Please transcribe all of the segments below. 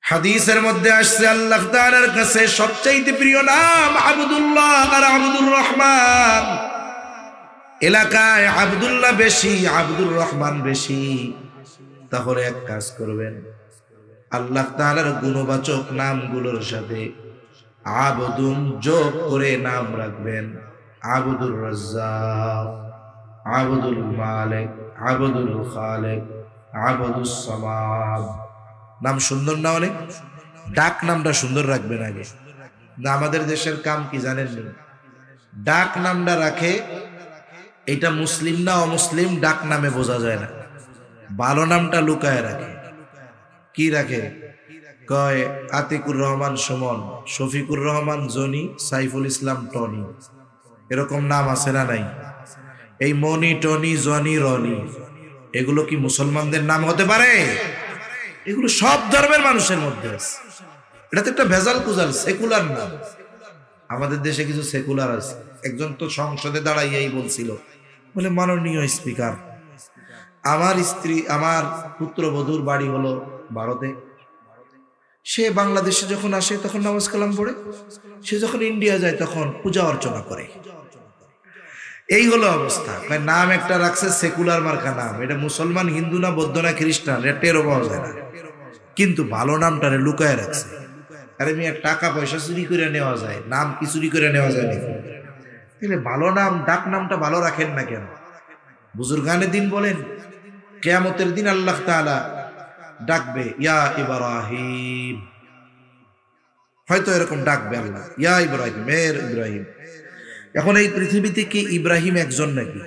হাদিসের মধ্যে আসছে আল্লাহ তাআলার কাছে সবচাইতে প্রিয় নাম আব্দুল্লাহ আর আব্দুর রহমান। এলাকায় আব্দুল্লাহ বেশি, আব্দুর রহমান বেশি। তাহলে এক কাজ করবেন, আল্লাহ তাআলার গুণবাচক নামগুলোর সাথে আবদুন যোগ করে নাম রাখবেন। আব্দুর রাজ্জাক, আব্দুল মালিক, আব্দুল খালিক, আব্দুস সামাদ। নাম সুন্দর না অনেক? ডাক নামটা সুন্দর রাখবেন আগে। না, আমাদের দেশের কাম কি জানেন? ডাক নামটা রাখে, এটা মুসলিম না অমুসলিম ডাক নামে বোঝা যায় না। ভালো নামটা লুকায় রাখে। কি রাখে? কয় আতিকুর রহমান সুমন, শফিকুর রহমান জনি, সাইফুল ইসলাম টনি। এরকম নাম আছে না নাই? এই মনি, টনি, জনি, রনি, এগুলো কি মুসলমানদের নাম হতে পারে? এগুলো সব ধর্মের মানুষের মধ্যে আছে। এটা তো একটা ভেজাল কুজাল, সেকুলার নাম। আমাদের দেশে কিছু সেকুলার আছে। একজন তো সংসদে দাঁড়াইয়াই বলছিল, বলে মাননীয় স্পিকার, আমার স্ত্রী, আমার পুত্রবধূর বাড়ি হলো ভারতে, সে বাংলাদেশে যখন আসে তখন নামাজ কালাম পড়ে, সে যখন ইন্ডিয়া যায় তখন পূজা অর্চনা করে। এই হলো অবস্থা। নাম একটা রাখছে সেকুলার মার্কা নাম। এটা মুসলমান, হিন্দু না, বৌদ্ধ না, খ্রিস্টান, এটা টেরও পাওয়া যায় না। কিন্তু ভালো নামটারে লুকায় রাখছে। আরে মিয়া, টাকা পয়সা চুরি করে নেওয়া যায়, নাম কি চুরি করে নেওয়া যায় নাকি? তাহলে ভালো নাম, ডাক নামটা ভালো রাখেন না কেন? বুজুর্গানের দিন বলেন, কিয়ামতের দিন আল্লাহ তাআলা ডাকবে ইয়া ইব্রাহিম, হয়তো এরকম ডাকবে আল্লাহ, ইয়া ইব্রাহিম, মের ইব্রাহিম। এখন এই পৃথিবীতে কি ইব্রাহিম একজন নাকি?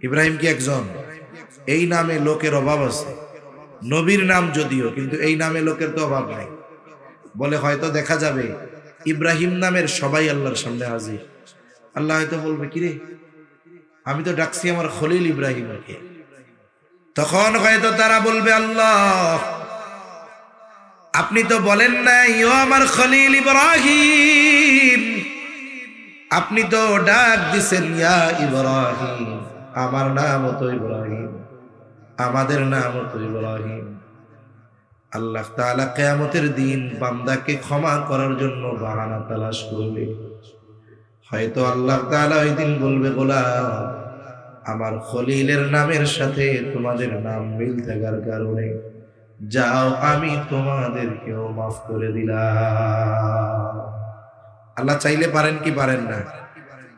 ইব্রাহিম কি একজন? এই নামে লোকের অভাব আছে। নবীর নাম যদিও, কিন্তু এই নামে লোকের তো অভাব নাই। বলে হয়তো দেখা যাবে ইব্রাহিম নামের সবাই আল্লাহর সামনে হাজির। আল্লাহ হয়তো বলবে, কিরে, আমি তো ডাকছি আমার খলিল ইব্রাহিমকে। তখন হয়তো তারা বলবে, আল্লাহ আপনি তো বলেন নাই ও আমার খলিল ইব্রাহিম, আপনি তো ডাক দিছেন ইয়া ইব্রাহিম, আমার নাম তো ইব্রাহিম, আমাদের নাম তো ইব্রাহিম। আল্লাহ তাআলা কিয়ামতের দিন বান্দাকে ক্ষমা করার জন্য বাহানা তালাশ করবে। হয়তো আল্লাহ তাআলা ওই দিন বলবে, গোলাম, আমার খলিলের নামের সাথে তোমাদের নাম মিল থাকার কারণে যাও, আমি তোমাদেরকেও মাফ করে দিলাম। আল্লাহ চাইলে পারেন কি পারেন না?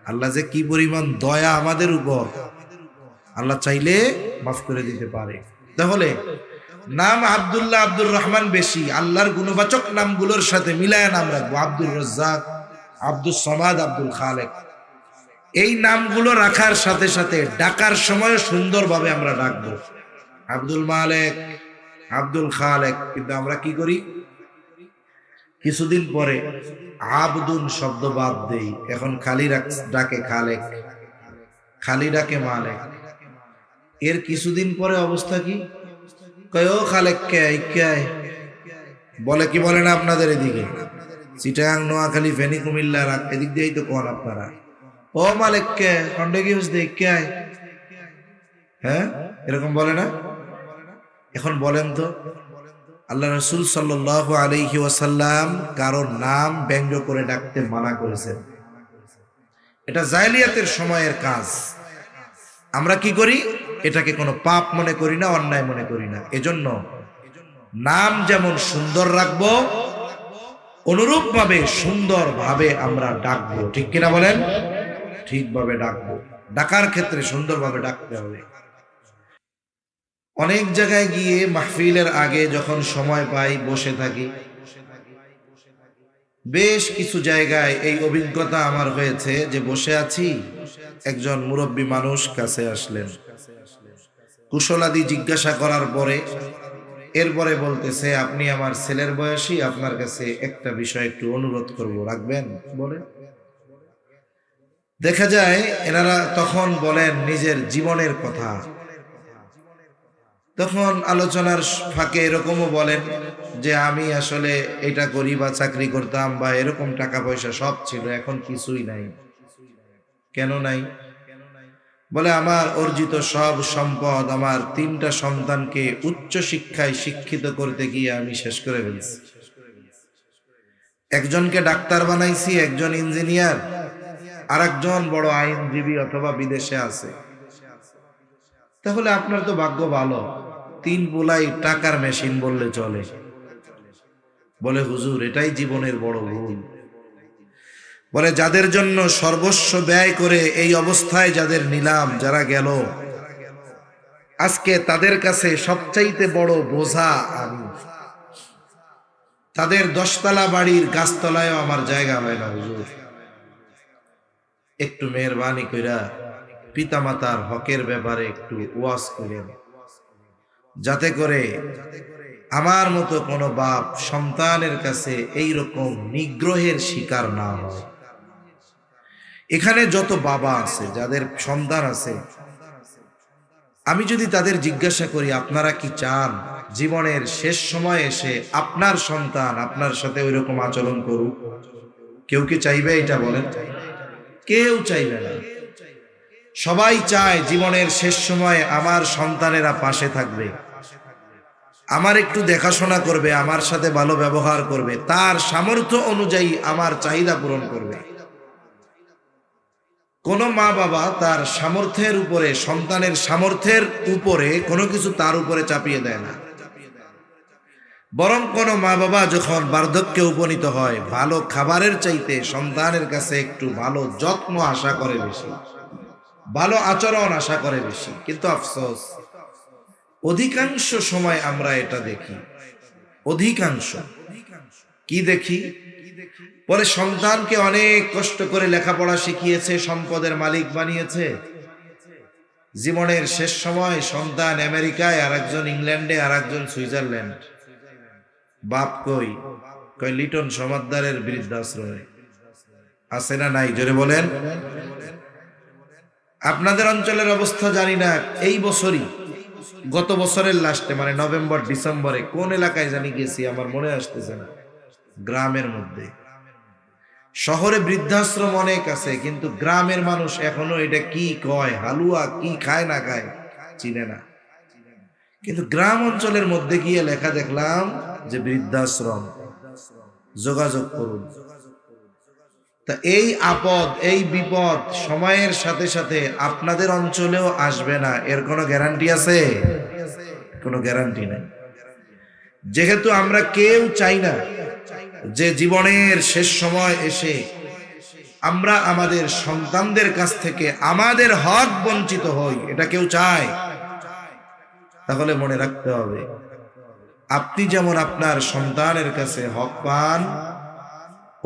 আল্লাহ যে কি পরিমাণ দয়া আমাদের উপর, আল্লাহ চাইলে মাফ করে দিতে পারে। তাহলে নাম আব্দুল্লাহ, আব্দুর রহমান বেশি, আল্লাহর গুণবাচক নামগুলোর সাথে মিলায় নাম রাখবো। আব্দুর রাজ্জাক, আব্দুস সামাদ, আব্দুল খালেক। এই নামগুলো রাখার সাথে সাথে ডাকার সময় সুন্দরভাবে আমরা ডাকবো। আব্দুল মালিক, আব্দুল খালেক। কিন্তু আমরা কি করি, কিছুদিন পরে আবদুন শব্দ বাদ দেই, এখন খালি ডাকে খালেক, খালি ডাকে মালিক। এর কিছুদিন পরে অবস্থা কি, কয় ও খালেক কে বলে, কি বলে না আপনাদের এদিকে? চিটাগাং, নোয়াখালী, ফেনী, কুমিল্লা, এদিক দিয়েই তো কোন আপনারা, ও মালিক কে খন্ডে কি হচ্ছে কে, হ্যাঁ এরকম বলে না? এখন বলেন তো, আল্লাহ রাসূল সাল্লাল্লাহু আলাইহি ওয়াসাল্লাম কারোর নাম ব্যঙ্গ করে ডাকতে মানা করেছেন। এটা জাহেলিয়াতের সময়ের কাজ। আমরা কি করি, এটাকে কোনো পাপ মনে করি না, অন্যায় মনে করি না। এজন্য নাম যেমন সুন্দর রাখবো, অনুরূপ ভাবে সুন্দর ভাবে আমরা ডাকবো। ঠিক কিনা বলেন? ঠিকভাবে ডাকবো। ডাকার ক্ষেত্রে সুন্দরভাবে ডাকতে হবে। অনেক জায়গায় গিয়ে মাহফিলের আগে যখন সময় পাই বসে থাকি, বেশ কিছু জায়গায় এই অভিজ্ঞতা আমার হয়েছে যে বসে আছি, একজন মুরব্বী মানুষ কাছে আসলেন, কুশলাদি জিজ্ঞাসা করার পরে এরপরে বলতেছে, আপনি আমার ছেলের বয়সী, আপনার কাছে একটা বিষয় একটু অনুরোধ করব, রাখবেন? বলে দেখা যায় এনারা তখন বলেন নিজের জীবনের কথা। তখন আলোচনার ফাঁকে এরকমও বলেন যে আমি আসলে এটা করি বা চাকরি করতাম বা এরকম টাকা পয়সা সব ছিল, এখন কিছুই নাই। কেন নাই? বলে আমার অর্জিত সব সম্পদ আমার 3টা সন্তানকে উচ্চ শিক্ষায় শিক্ষিত করতে গিয়ে আমি শেষ করে ফেলছি। একজনকে ডাক্তার বানাইছি, একজন ইঞ্জিনিয়ার, আর একজন বড় আইনজীবী অথবা বিদেশে আছে। তাহলে আপনার তো ভাগ্য ভালো, 3 পোলাই টাকার মেশিন বললে চলে। বলে হুজুর এটাই জীবনের বড় ভুল। বলে যাদের জন্য সর্বস্ব ব্যয় করে এই অবস্থায় যাদের নিলাম, যারা গেল, আজকে তাদের কাছে সবচাইতে বড় বোঝা আমি। তাদের 10তলা বাড়ির গাছতলায়ও আমার জায়গা হয় না হুজুর। একটু মেহরবানি কইরা পিতামাতার হকের ব্যাপারে একটু ওয়াজ করেন, যাতে করে আমার মতো কোনো বাপ সন্তানের কাছে এই রকম নিগ্রহের শিকার না হয়। এখানে যত বাবা আছে যাদের সন্তান আছে, আমি যদি তাদের জিজ্ঞাসা করি আপনারা কি চান জীবনের শেষ সময় এসে আপনার সন্তান আপনার সাথে ওই রকম আচরণ করুক? কেউ কি চাইবে এটা বলেন? কেউ চাইবে না। সবাই চায় জীবনের শেষ সময়ে আমার সন্তানেরা পাশে থাকবে, আমার একটু দেখাশোনা করবে, আমার সাথে ভালো ব্যবহার করবে, তার সামর্থ্য অনুযায়ী আমার চাহিদা পূরণ করবে। কোন মা বাবা তার সামর্থ্যের উপরে, সন্তানের সামর্থ্যের উপরে কোনো কিছু তার উপরে চাপিয়ে দেয় না। বরং কোন মা বাবা যখন বার্ধক্যে উপনীত হয়, ভালো খাবারের চাইতে সন্তানের কাছে একটু ভালো যত্ন আশা করে বেশি, ভালো আচরণ আশা করে বেশি। কিন্তু আফসোস অধিকাংশ সময় আমরা এটা দেখি। অধিকাংশ কি দেখি? পরে সন্তানকে অনেক কষ্ট করে লেখাপড়া শিখিয়েছে, সম্পদের মালিক বানিয়েছে। জীবনের শেষ সময় সন্তান আমেরিকায়, আর একজন ইংল্যান্ডে, আর একজন সুইজারল্যান্ড। বাপ কই? কই লিটন সমাদদারের বৃদ্ধাশ্রমে। আছে না নাই? জোরে বলেন। আপনাদের অঞ্চলের অবস্থা জানি না। এই বছরই, গত বছরের লাস্টে, মানে নভেম্বর ডিসেম্বরে কোন এলাকায় জানি গেছি, আমার মনে আসতেছে না, গ্রামের মধ্যে। শহরে বৃদ্ধাশ্রম অনেক আছে, কিন্তু গ্রামের মানুষ এখনো এটা কি কয়, হালুয়া কি খায় না খায় চিনে না। কিন্তু গ্রাম অঞ্চলের মধ্যে গিয়ে লেখা দেখলাম যে বৃদ্ধাশ্রম, যোগাযোগ করুন। তা এই আপদ, এই বিপদ সময়ের সাথে সাথে আপনাদের অঞ্চলেও আসবে না, এর কোনো গ্যারান্টি আছে? কোনো গ্যারান্টি নাই। যেহেতু আমরা কেউ চাই না যে জীবনের শেষ সময় এসে আমরা আমাদের সন্তানদের কাছ থেকে আমাদের হক বঞ্চিত হই, এটা কেউ চায়। তাহলে মনে রাখতে হবে, আপনি যেমন আপনার সন্তানের কাছে হক পান,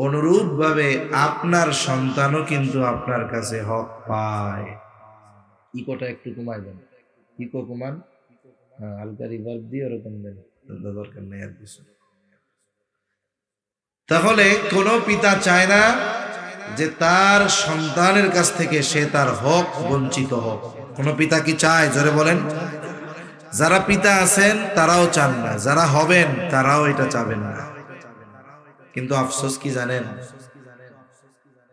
অনুরূপ ভাবে আপনার সন্তানও কিন্তু আপনার কাছে হক পায়। ইকোটা একটু কমাই দেন, ইকো কমান। হ্যাঁ, হালকা রিভার্ব দিয়ে ওরকম দেন, দরকার নেই আর কিছু। তাহলে কোনো পিতা চায় না যে তার সন্তানের কাছ থেকে সে তার হক বঞ্চিত হোক। কোনো পিতা কি চায়? জোরে বলেন। যারা পিতা আছেন তারাও চান না, যারা হবেন তারাও এটা চাবেন না। কিন্তু আফসোস কি জানেন?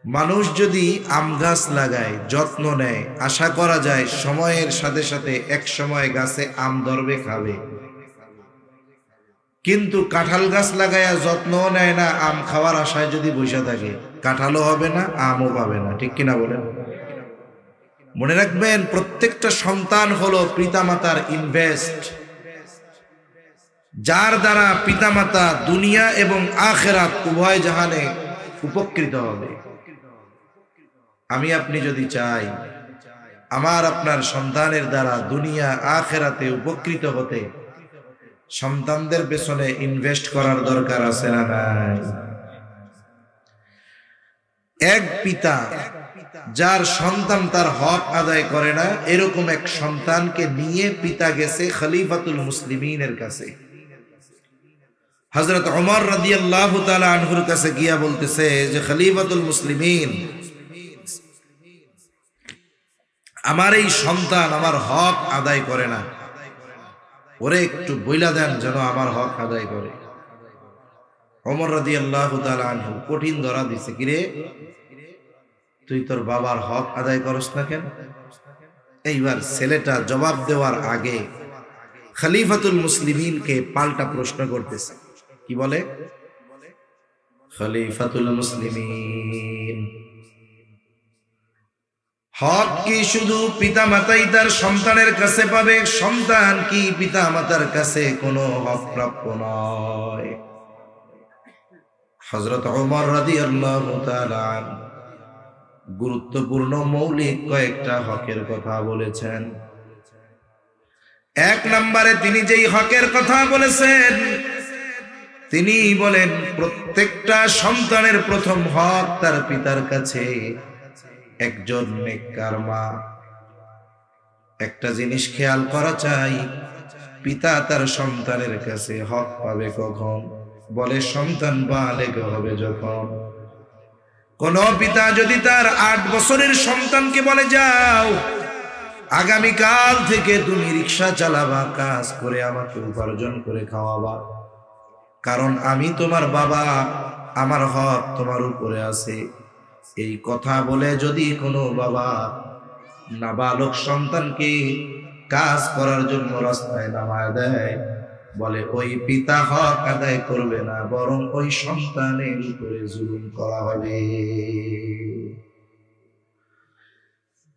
মানুষ যদি আম গাছ লাগায়, যত্ন নেয়, আশা করা যায় সময়ের সাথে সাথে এক সময় গাছে আম ধরবে, খাবে। কিন্তু কাঁঠাল গাছ লাগায়া যত্নও নেয় না, আম খাওয়ার আশায় যদি বসে থাকে, কাঁঠালও হবে না, আমও পাবে না। ঠিক কিনা বলেন? মনে রাখবেন, প্রত্যেকটা সন্তান হলো পিতামাতার ইনভেস্ট, যার দ্বারা পিতামাতা দুনিয়া এবং আখিরাত উভয় জাহানে উপকৃত হবে। আমি আপনি যদি চাই আমার আপনার সন্তানের দ্বারা দুনিয়া আখিরাতে উপকৃত হতে, সন্তানদের পেছনে ইনভেস্ট করার দরকার আছে না নাই? এক পিতা যার সন্তান তার হক আদায় করে না, এরকম এক সন্তানকে নিয়ে পিতা গেছে খলিফাতুল মুসলিমিনের কাছে। হযরত ওমর রাদিয়াল্লাহু তাআলা আনহুর কাছে গিয়া বলতেছে যে খলিফাতুল মুসলিমিন, আমার এই সন্তান আমার হক আদায় করে না, ওরে একটু বইলা দেন যেন আমার হক আদায় করে। ওমর রাদিয়াল্লাহু তাআলা আনহু কঠিন ধরা দিছে, কিরে তুই তোর বাবার হক আদায় করস না কেন? এইবার ছেলেটা জবাব দেওয়ার আগে খলিফাতুল মুসলিমিনকে পাল্টা প্রশ্ন করতেছে। কি বলে? খলিফাতুল মুসলিমিন, হক কি শুধু পিতা মাতাই তার সন্তানের কাছে পাবে? সন্তান কি পিতা মাতার কাছে কোনো হক প্রাপ্য নয়? হযরত ওমর রাদিয়াল্লাহু তাআলা গুরুত্বপূর্ণ মৌলিক কয়েকটা হকের কথা বলেছেন। এক নম্বরে তিনি যেই হকের কথা বলেছেন, তিনি বলেন প্রত্যেকটা সন্তানের প্রথম হক তার পিতার কাছে। একজন নেককার মা একটা জিনিস খেয়াল করা চাই, পিতা তার সন্তানের কাছে হক পাবে কখন? বলে সন্তান বালেগ হবে যখন। কোন পিতা যদি তার 8 বছরের সন্তানকে বলে, যাও আগামীকাল থেকে তুমি রিক্সা চালাবা, কাজ করে আমাকে উপার্জন করে খাওয়াবা, কারণ আমি তোমার বাবা, আমার হক তোমার উপরে আছে, এই কথা বলে যদি কোনো বাবা নাবালক সন্তানকে কাজ করার জন্য রাস্তায় নামায় দেয়, বলে ওই পিতা হক আদায় করবে না, বরং ওই সন্তানের উপরে জুলুম করা হবে।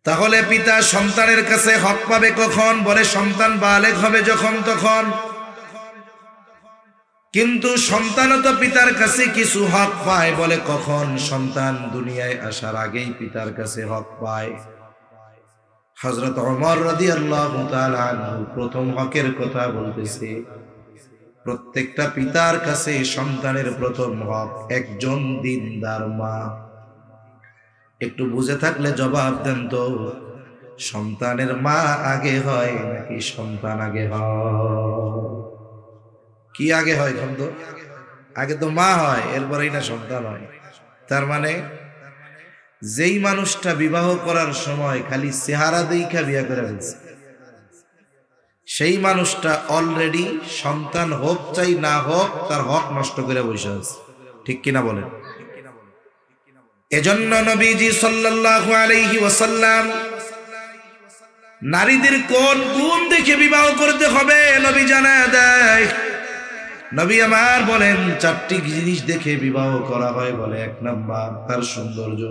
তাহলে পিতা সন্তানের কাছে হক পাবে কখন? বলে সন্তান বালেগ হবে যখন তখন। কিন্তু সন্তানও তো পিতার কাছে কিছু হক পায়, বলে কখন? সন্তান দুনিয়ায় আসার আগেই পিতার কাছে হক পায়। হযরত ওমর রাদিয়াল্লাহু তাআলা আনহু প্রথম হকের কথা বলতেছে। প্রত্যেকটা পিতার কাছে সন্তানের প্রথম হক একজন দিনদার মা। একটু বুঝে থাকলে জবাব দেন তো, সন্তানের মা আগে হয় নাকি সন্তান আগে হয়? কি আগে হয়? বন্ধু, আগে তো মা হয়, এরপরেই না সন্তান হয়। তার মানে যেই মানুষটা বিবাহ করার সময় খালি চেহারা দেইখা বিয়ে করে ফেলছে, সেই মানুষটা অলরেডি সন্তান হোক চাই না হোক তার হক নষ্ট করে বসে আছে। ঠিক কিনা বলেন? এজন্য নবীজি সাল্লাল্লাহু আলাইহি ওয়াসাল্লাম নারীদের কোন গুণ দেখে বিবাহ করতে হবে নবী জানায় দেয়। নবী আমার বলেন 4টি জিনিস দেখে বিবাহ করা হয়। বলে 1 নাম্বার তার সৌন্দর্য,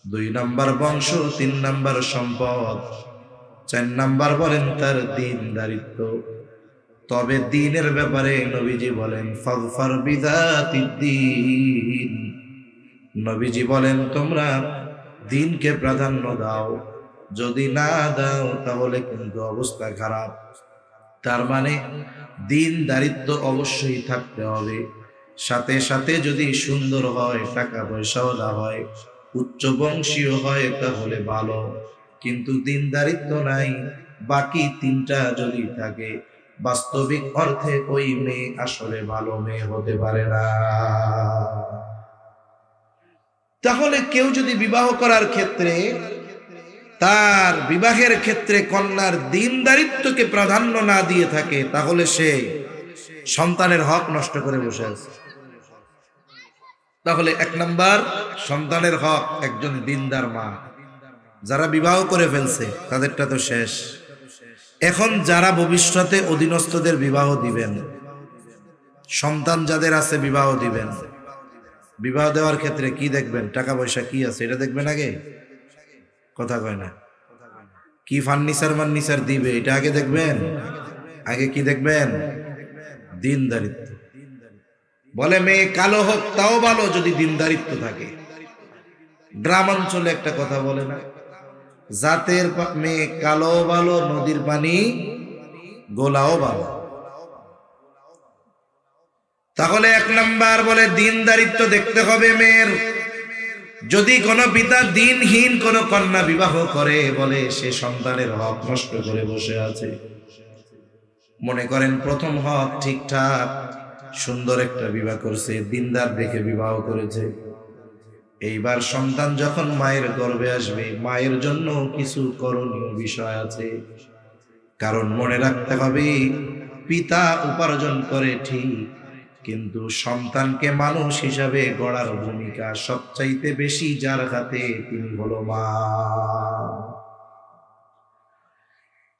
2 নাম্বার বংশ, 3 নাম্বার সম্পদ, 4 নাম্বার বলেন তার দীনদারিত্ব। তবে দ্বীনের ব্যাপারে নবীজি বলেন ফাযফার বিযাতিদ দ্বীন। নবীজি বলেন তোমরা দ্বীনকে প্রাধান্য দাও, যদি না দাও তাহলে কিন্তু অবস্থা খারাপ। তার মানে দীনদারিত্ব অবশ্যই থাকতে হবে, সাথে সাথে যদি সুন্দর হয়, টাকা পয়সাও না হয়, উচ্চ বংশীয় হয় তাহলে ভালো। কিন্তু দীনদারিত্ব নাই, বাকি 3টা যদি থাকে, বাস্তবিক অর্থে ওই মেয়ে আসলে ভালো মেয়ে হতে পারে না। তাহলে কেউ যদি বিবাহ করার ক্ষেত্রে, তার বিবাহের ক্ষেত্রে কন্যার দীনদারিত্বকে প্রাধান্য না দিয়ে থাকে, তাহলে সে সন্তানের হক নষ্ট করে বসে আছে। তাহলে 1 নাম্বার সন্তানের হক একজন দিনদার মা। যারা বিবাহ করে ফেলছে তাদেরটা তো শেষ। এখন যারা ভবিষ্যতে অধীনস্থদের বিবাহ দিবেন, সন্তান যাদের আছে বিবাহ দিবেন, বিবাহ দেওয়ার ক্ষেত্রে কি দেখবেন? টাকা পয়সা কি আছে এটা দেখবেন আগে? কথা কয় না। কি ফার্নিচার দিবে এটা আগে দেখবেন? আগে কি দেখবেন? দীনদারিত্ব। বলে মেয়ে কালো হোক তাও ভালো যদি দীনদারিত্ব থাকে। গ্রামাঞ্চলে একটা কথা বলে না, জাতের মেয়ে কালো ভালো, নদীর পানি গোলাও ভালো। তাহলে 1 নাম্বার বলে দীনদারিত্ব দেখতে হবে মেয়ের। যদি কোনো পিতা দিনহীন কোনো কন্যা বিবাহ করে, বলে সে সন্তানের হক নষ্ট করে বসে আছে। মনে করেন প্রথম হক ঠিকঠাক, সুন্দর একটা বিবাহ করছে, দিনদার দেখে বিবাহ করেছে। এইবার সন্তান যখন মায়ের গর্ভে আসবে, মায়ের জন্য কিছু করণীয় বিষয় আছে। কারণ মনে রাখতে হবে, পিতা উপার্জন করে ঠিক, কিন্তু সন্তানকে মানুষ হিসাবে গড়ার ভূমিকা সবচাইতে বেশি যার হাতে, তিনি হলো মা।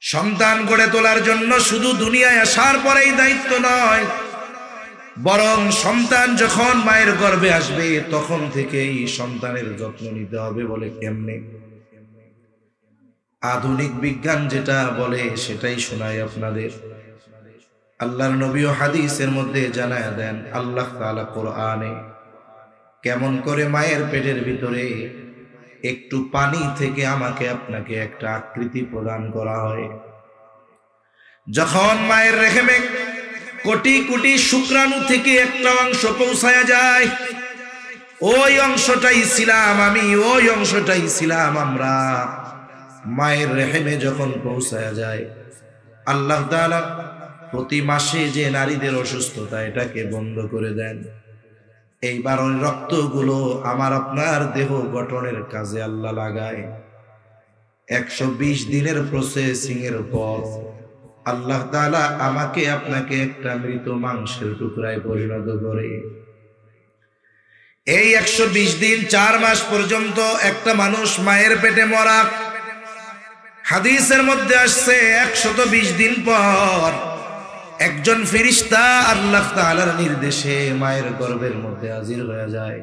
সন্তান গড়ে তোলার জন্য শুধু দুনিয়ায় আসার পরেই দায়িত্ব নয়, বরং সন্তান যখন মায়ের গর্ভে আসবে তখন থেকেই সন্তানের যত্ন নিতে হবে। বলে কেমনে? আধুনিক বিজ্ঞান যেটা বলে সেটাই শোনাই আপনাদের। আল্লাহর নবী ও হাদিসের মধ্যে জানায়া দেন, আল্লাহ তাআলা কোরআনে কেমন করে মায়ের পেটের ভিতরে একটু পানি থেকে আমাকে আপনাকে একটা আকৃতি প্রদান করা হয়। যখন মায়ের রেহেমে কোটি কোটি শুক্রাণু থেকে একটা অংশ পৌঁছায়া যায়, ওই অংশটাই ছিলাম আমি, ওই অংশটাই ছিলাম আমরা। মায়ের রেহেমে যখন পৌঁছায়া যায়, আল্লাহ তাআলা প্রতি মাসে যে নারীদের অসুস্থতা এটাকে বন্ধ করে দেন। এইবার ওই রক্তগুলো আমার আপনার দেহ গঠনের কাজে আল্লাহ লাগায়। 120 দিনের প্রসেসিং এর পর আল্লাহ তাআলা আমাকে আপনাকে একটা মৃত মাংসের টুকরায় পরিণত করে। এই 120 দিন 4 মাস পর্যন্ত একটা মানুষ মায়ের পেটে মরা। হাদিসের মধ্যে আসছে 120 দিন পর একজন ফেরেশতা আল্লাহ তাআলার নির্দেশে মায়ের গর্ভের মধ্যে হাজির হয়ে যায়।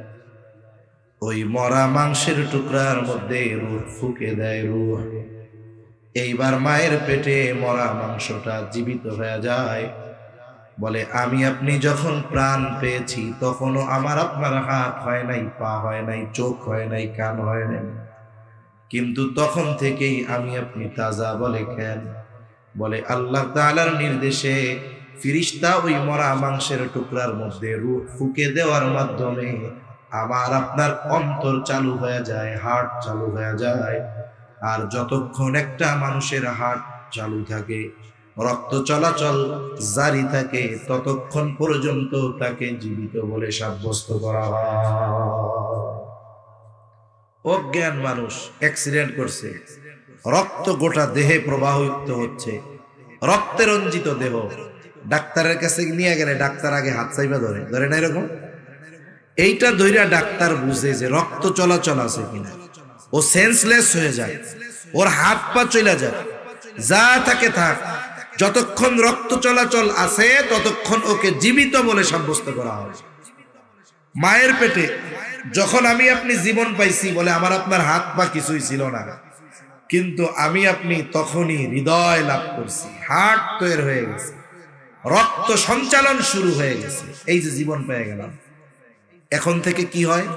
ওই মরা মাংসের টুকরার মধ্যে রূহ ফুঁকে দেয়, রূহ। এইবার মায়ের পেটে মরা মাংসটা জীবিত হয়ে যায়। বলে আমি আপনি যখন প্রাণ পেয়েছি তখনও আমার আপনার হাত হয় নাই, পা হয় নাই, চোখ হয় নাই, কান হয় নাই, কিন্তু তখন থেকেই আমি আপনি তাজা। বলে কেন? বলে আল্লাহ তাআলার নির্দেশে ফেরেশতা ওই মরা মাংসের টুকরার মধ্যে রূহ ফুঁকে দেওয়ার মাধ্যমে আমার আপনার অন্তর চালু হয়ে যায়, হার্ট চালু হয়ে যায়। আর যতক্ষণ একটা মানুষের হার্ট চালু থাকে, রক্ত চলাচল জারি থাকে, ততক্ষণ পর্যন্ত তাকে জীবিত বলে সাব্যস্ত করা হয়। অজ্ঞান মানুষ অ্যাক্সিডেন্ট করছে, রক্ত গোটা দেহে প্রবাহিত হচ্ছে, রক্তে রঞ্জিত দেহ, ডাক্তারের কাছে নিয়ে গেলে ডাক্তার আগে হাত চাইবা ধরে, ধরে না এরকম? এইটা ধইরা ডাক্তার বুঝে যে রক্ত চলাচল আছে কিনা। ও সেন্সলেস হয়ে যায়, ওর হাত পা চলে যায়, যা থাকে থাক, যতক্ষণ রক্ত চলাচল আছে ততক্ষণ ওকে জীবিত বলে সাব্যস্ত করা হয়। মায়ের পেটে যখন আমি আপনি জীবন পাইছি, বলে আমার আপনার হাত পা কিছুই ছিল না, কিন্তু আমি আপনি তখনই হৃদয় লাভ করছি, হার্ট তৈরি হয়ে গেছে, রক্ত সঞ্চালন শুরু হয়ে গেছে, এই যে জীবন পেয়ে গেলাম। এখন থেকে কি হয়?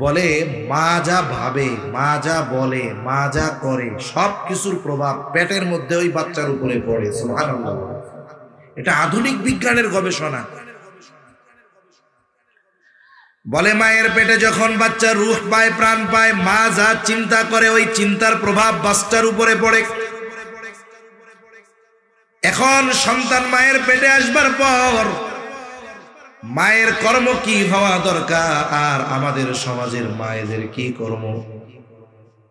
বলে মা যা ভাবে, মা যা বলে, মা যা করে, সব কিছুর প্রভাব পেটের মধ্যে ওই বাচ্চার উপরে পড়ে। সুবহানাল্লাহ। এটা আধুনিক বিজ্ঞানের গবেষণা। বলে মায়ের পেটে যখন বাচ্চা রূহ পায়, প্রাণ পায়, মা যা চিন্তা করে ওই চিন্তার প্রভাব বাচ্চার উপরে পড়ে। এখন সন্তান মায়ের পেটে আসবার পর মায়ের কর্ম কি হওয়া দরকার, আর আমাদের সমাজের মায়েদের কি কর্ম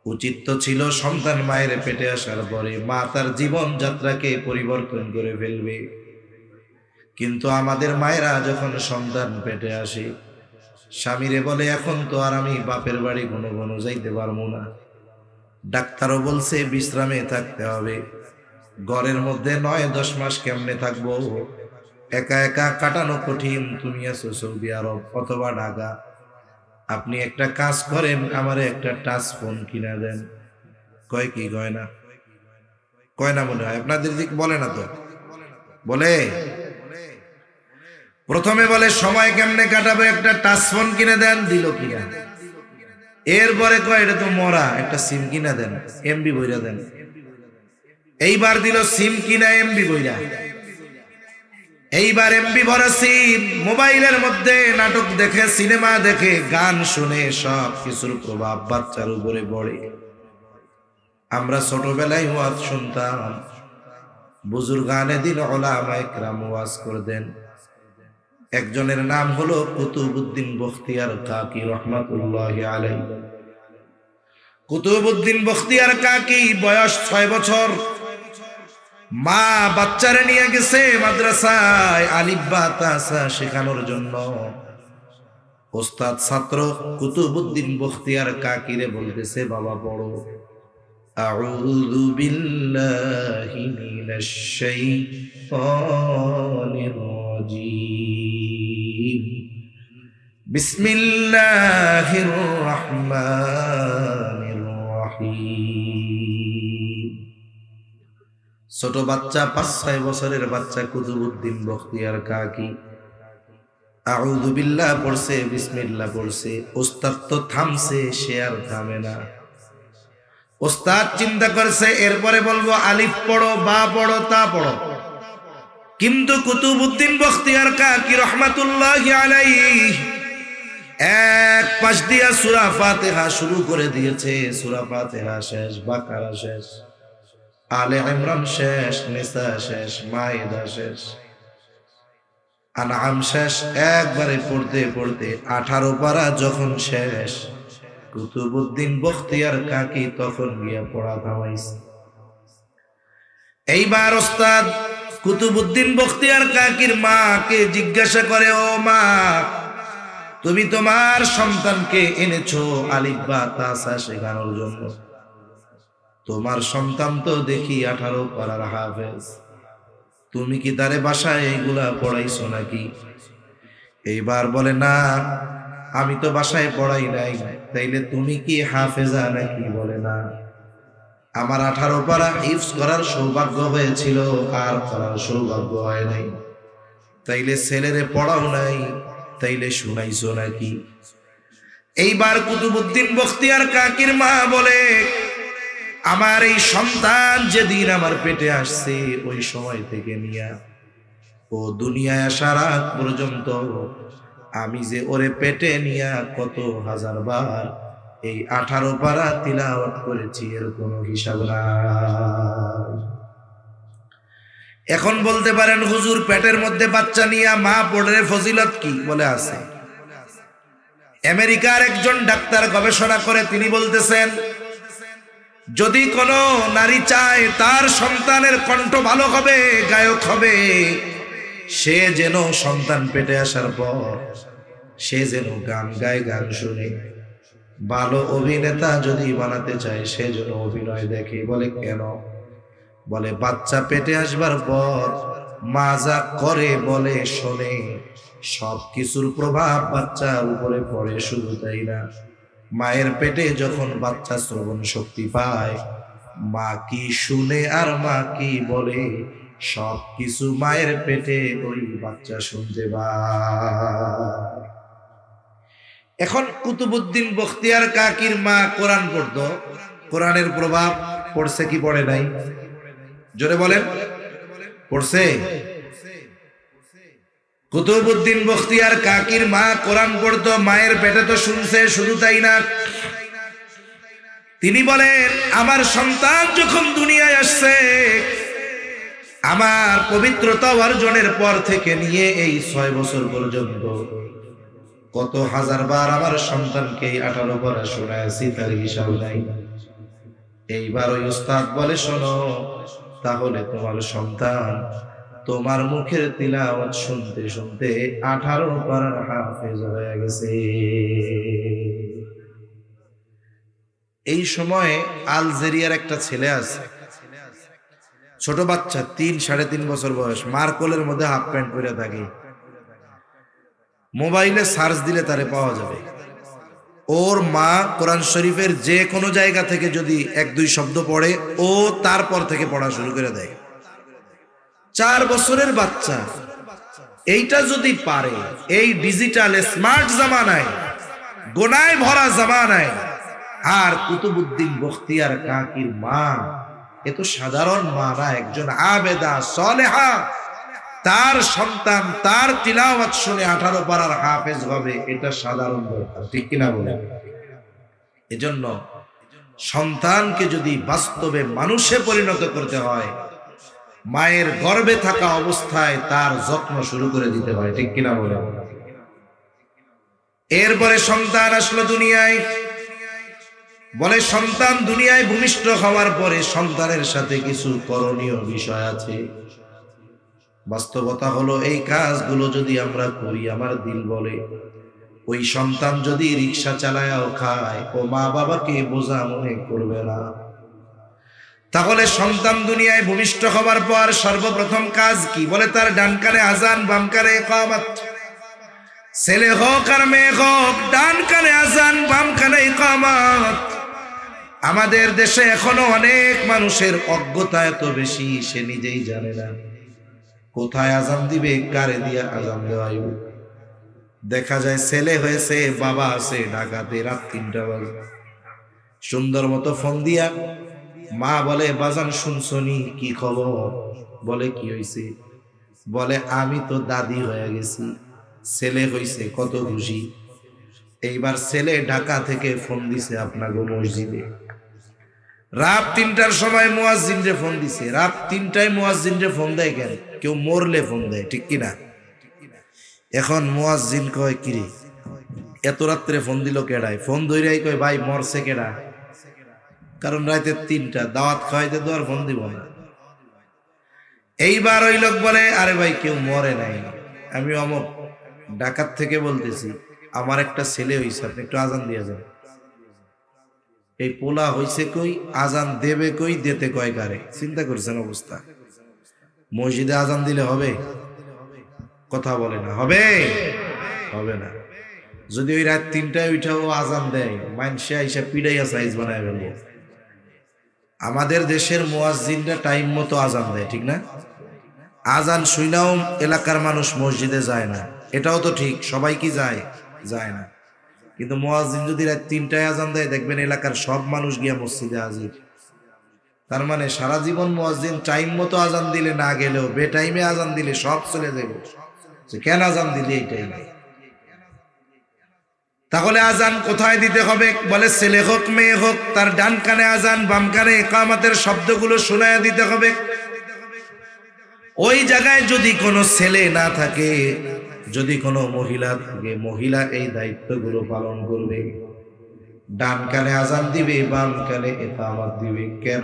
উচিত? তো ছিল সন্তান মায়ের পেটে আসার পরে মা তার জীবন যাত্রাকে পরিবর্তন করে ফেলবে। কিন্তু আমাদের মায়েরা যখন সন্তান পেটে আসে, স্বামীরে বলে এখন তো আর আমি বাপের বাড়ি ঘন ঘন যাইতে পারবো না, ডাক্তারও বলছে বিশ্রামে থাকতে হবে, ঘরের মধ্যে 9-10 মাস কেমনে থাকবো, একা একা কাটানো কঠিন, তুমি আছো সৌদি আরব অথবা ঢাকা, আপনি একটা কাজ করেন, আমারে একটা টাচ ফোন কিনা দেন। কয় কি গয়না? কয় না মনে হয় আপনাদের দিক? বলে না তো? বলে প্রথমে বলে সময় কেমনে কাটাবো, একটা টাচ ফোন কিনে দেন, দিল কিনা। এরপরে কয় এটা তো মরা, একটা সিম কিনা দেন, এমবি বইরা দেন। এইবার দিল সিম কিনা, এমবি বইরা। এইবার এমবি ভরা সিম, মোবাইলের মধ্যে নাটক দেখে, সিনেমা দেখে, গান শুনে, সব কিছুর প্রভাব বাচ্চার উপরে পড়ে। আমরা ছোটবেলায় ওয়াজ শুনতাম, বুজুর্গানে দিন উলামায়ে কেরাম ওয়াজ করে দেন। একজনের নাম হলো কুতুবউদ্দিন বখতিয়ার কাকি রহমাতুল্লাহি আলাইহি। কুতুবউদ্দিন বখতিয়ার কাকি বয়স 6 বছর। মা বাচ্চারে নিয়ে গেছে মাদ্রাসায় আলিফ বা তাসা শেখানোর জন্য। ওস্তাদ ছাত্র কুতুবউদ্দিন বখতিয়ার কাকিরে বলতেছে, বাবা পড়ো। আউযু বিল্লাহি মিনাশ শাইতানির রাজীম। বিসমিল্লাহির রহমানির রহিম। ছোট বাচ্চা 5-6 বছরের বাচ্চা কুতুবউদ্দিন বখতিয়ার কাকি আউযু বিল্লাহ পড়ছে, বিসমিল্লাহ পড়ছে। ওস্তাদ তো থামছে, সে আর থামে না। ওস্তাদ চিন্তা করছে এরপরে বলবো আলিফ পড়ো, বা পড়ো, তা পড়ো, কিন্তু কুতুবউদ্দিন বখতিয়ার কাকি রহমাতুল্লাহি আলাইহি এক পাশ দিয়া সূরা ফাতিহা শুরু করে দিয়েছে। সূরা ফাতিহা শেষ, বাকারা শেষ, আলে ইমরান শেষ, নিসা শেষ, মায়েদা শেষ, আনআম শেষ। একবারে পড়তে পড়তে 18 পারা যখন শেষ, কুতুবউদ্দিন বখতিয়ার কাকি তখন গিয়া পড়া থামাইছে। এইবার ওস্তাদ কুতুবউদ্দিন বখতিয়ার কাকির মাকে জিজ্ঞাসা করে, ও মা, তুমি তোমার সন্তানকে এনেছো আলিফ বা তা সা শেখানোর জন্য। তোমার সন্তান তো দেখি 18 পারার হাফেজ, তুমি কি তারে বাসায় এইগুলা পড়াইছো নাকি? এইবার বলে, না, আমি তো বাসায় পড়াই নাই। তাইলে তুমি কি হাফেজা নাকি? বলে, না, আমার 18 পারা হিফজ করার সৌভাগ্য হয়েছিল, আর পড়ার সৌভাগ্য হয় নাই। তাইলে ছেলেরে পড়াও নাই, তাইলে শুনাইছো নাকি? এইবার কুতুবউদ্দিন বখতিয়ার কাকির মা বলে, আমার এই সন্তান যেদিন আমার পেটে আসছে ওই সময় থেকে নিয়া ও দুনিয়ায় আসার আগ পর্যন্ত আমি যে ওরে পেটে নিয়া কত হাজার বার এই 18 পারা তিলাওয়াত করেছি, এর কোনো হিসাব নাই। এখন বলতে পারেন, হুজুর, পেটের মধ্যে বাচ্চা নিয়া মা পড়ে ফজিলত কি? বলে, আছে। আমেরিকার একজন ডাক্তার গবেষণা করে তিনি বলতেছেন, যদি কোনো নারী চায় তার সন্তানের কণ্ঠ ভালো হবে, গায়ক হবে, সে যেন সন্তান পেটে আসার পর সে যেন গান গায়, গান শুনে। ভালো অভিনেতা যদি বানাতে চায় সে যেন অভিনয় দেখে। বলে, কেন? বলে, বাচ্চা পেটে আসবার পর মা যা করে, বলে, শোনে, সব কিছুর প্রভাব বাচ্চার উপরে পড়ে। শুধু তাই না, মায়ের পেটে যখন বাচ্চা শ্রবণ শক্তি পায়, মা কি শুনে আর মা কি বলে, সব কিছু মায়ের পেটে ওই বাচ্চা শুনতে পায়। এখন কুতুবউদ্দিন বখতিয়ার কাকির মা কোরআন পড়তো, কোরআনের প্রভাব পড়ছে কি পড়ে নাই? জোরে বলেন, পড়ছে? কুতুবউদ্দিন বখতিয়ার কাকির মা কোরআন পড়তো, মায়ের পেটে তো শুনছে। শুধু তাই না, তিনি বলেন, আমার সন্তান যখন দুনিয়ায় আসছে, আমার পবিত্রতা অর্জনের পর থেকে নিয়ে এই 6 বছর পর্যন্ত কত হাজার বার আমার সন্তানকে 18 পারা শোনাইছি, তার হিসাব নাই। এইবার ওই উস্তাদ বলে, শোনো, তাহলে তোমার সন্তান তোমার মুখের তিলাওয়াত শুনতে শুনতে 18 পারার হাফেজ হয়ে গেছে। এই সময় আলজেরিয়ার একটা ছেলে আছে, ছোট বাচ্চা, 3-3.5 বছর বয়স, মার কোলের মধ্যে হাফ প্যান্ট পরে থাকে। মোবাইলে সার্চ দিলে তারে পাওয়া যাবে। ওর মা কোরআন শরীফের যে কোনো জায়গা থেকে যদি 1-2 শব্দ পড়ে, ও তারপর থেকে পড়া শুরু করে দেয়। 4 বছরের বাচ্চা এইটা যদি পারে, এই ডিজিটাল স্মার্ট জামানায়, গোনায় ভরা জামানায়, আর কুতুবউদ্দিন বখতিয়ার কাকির মা এ তো সাধারণ মা না, একজন আবেদা সালেহা, তার সন্তান তার তিলাওয়াত শুনে 18 পারার হাফেজ হবে, এটা সাধারণ ব্যাপার, ঠিক কিনা বলে? এজন্য সন্তানকে যদি বাস্তবে মানুষে পরিণত করতে হয়, মায়ের গর্ভে থাকা অবস্থায় তার যত্ন শুরু করে দিতে হয়, ঠিক কিনা বলে? এরপরে সন্তান আসলো দুনিয়ায়। বলে, সন্তান দুনিয়ায় ভূমিষ্ঠ হওয়ার পরে সন্তানের সাথে কিছু করণীয় বিষয় আছে। বাস্তবতা হলো, এই কাজগুলো যদি আমরা করি, আমার দিল বলে, ওই সন্তান যদি রিক্সা চালায়ও খায়, ও মা বাবাকে বোঝা মনে করবে না। তাহলে সন্তান দুনিয়ায় ভূমিষ্ঠ হবার পর সর্বপ্রথম কাজ কি? বলে তার ডান কানে আজান, বাম কানে ইকামত। ছেলে হোক আর মেয়ে হোক, ডান কানে আজান, বাম কানে ইকামত। আমাদের দেশে এখনো অনেক মানুষের অজ্ঞতা এত বেশি, সে নিজেই জানে না কোথায় আজান দিবে, কারে দিয়া আজান দেওয়াই। দেখা যায় ছেলে হয়েছে, বাবা আছে ঢাকাতে, রাত 3টা বাজে, সুন্দর মতো ফোন দিয়া মা বলে, বাজান শুনছনি কি খবর? বলে কি হয়েছে? বলে আমি তো দাদি হয়ে গেছি, ছেলে হয়েছে, কত খুশি। এইবার ছেলে ঢাকা থেকে ফোন দিছে আপনাকে মসজিদে, রাত 3টার সময় মুয়াজ্জিনরে ফোন দিছে। রাত 3টায় মুয়াজ্জিনরে ফোন দেয় কেন? কেউ মরলে ফোন দেয়, ঠিক কিনা? এখন মুয়াজ্জিন কয়, কিরে এত রাত্রে ফোন দিল কেডায়? ফোন ধইরাই কয়, ভাই মরছে কেডা? কারণ রাতে 3টা, দাওয়াত খাওয়াইতে তো আর ফোন দিব না। এইবার ওই লোক বলে, আরে ভাই কেউ মরে নাই, আমি অমুক ঢাকার থেকে বলতেছি, আমার একটা ছেলে হইছে, আপনি একটু আজান দিয়ে যান। এই পোলা হইছে কই, আজান দেবে কই, দিতে কয় কারে? চিন্তা করছেন অবস্থা? মসজিদে আজান দিলে হবে? কথা বলে না, হবে? হবে না। যদি ওই রাত 3টায় উঠাও আজান দেয়, মানুষে আইসা পিড়াইয়া সাইজ বানায় ফেলবো। আমাদের দেশের মুয়াজ্জিনরা টাইম মতো আজান দেয়, ঠিক না? আজান শুইনাও এলাকার মানুষ মসজিদে যায় না, এটাও তো ঠিক। সবাই কি যায়? যায় না। কিন্তু মুয়াজ্জিন যদি রাত 3টায় আজান দেয়, দেখবেন এলাকার সব মানুষ গিয়া মসজিদে হাজির। তার মানে সারা জীবন মুয়াজ্জিন টাইম মতো আজান দিলে না গেলেও, বেটাইমে আজান দিলে সব চলে যাবে, যে কেন আজান দিলে এই টাইমে। তাহলে আজান কোথায় দিতে হবে? বলে ছেলে হোক মেয়ে হোক, তার ডান কানে আজান, বাম কানে ইকামতের শব্দগুলো শোনায়া দিতে হবে। ওই জায়গায় যদি কোনো ছেলে না থাকে, যদি কোনো মহিলা থাকে, মহিলা এই দায়িত্বগুলো পালন করবে। ডান কানে আজান দিবে, বাম কানে ইকামত দিবে। কেন?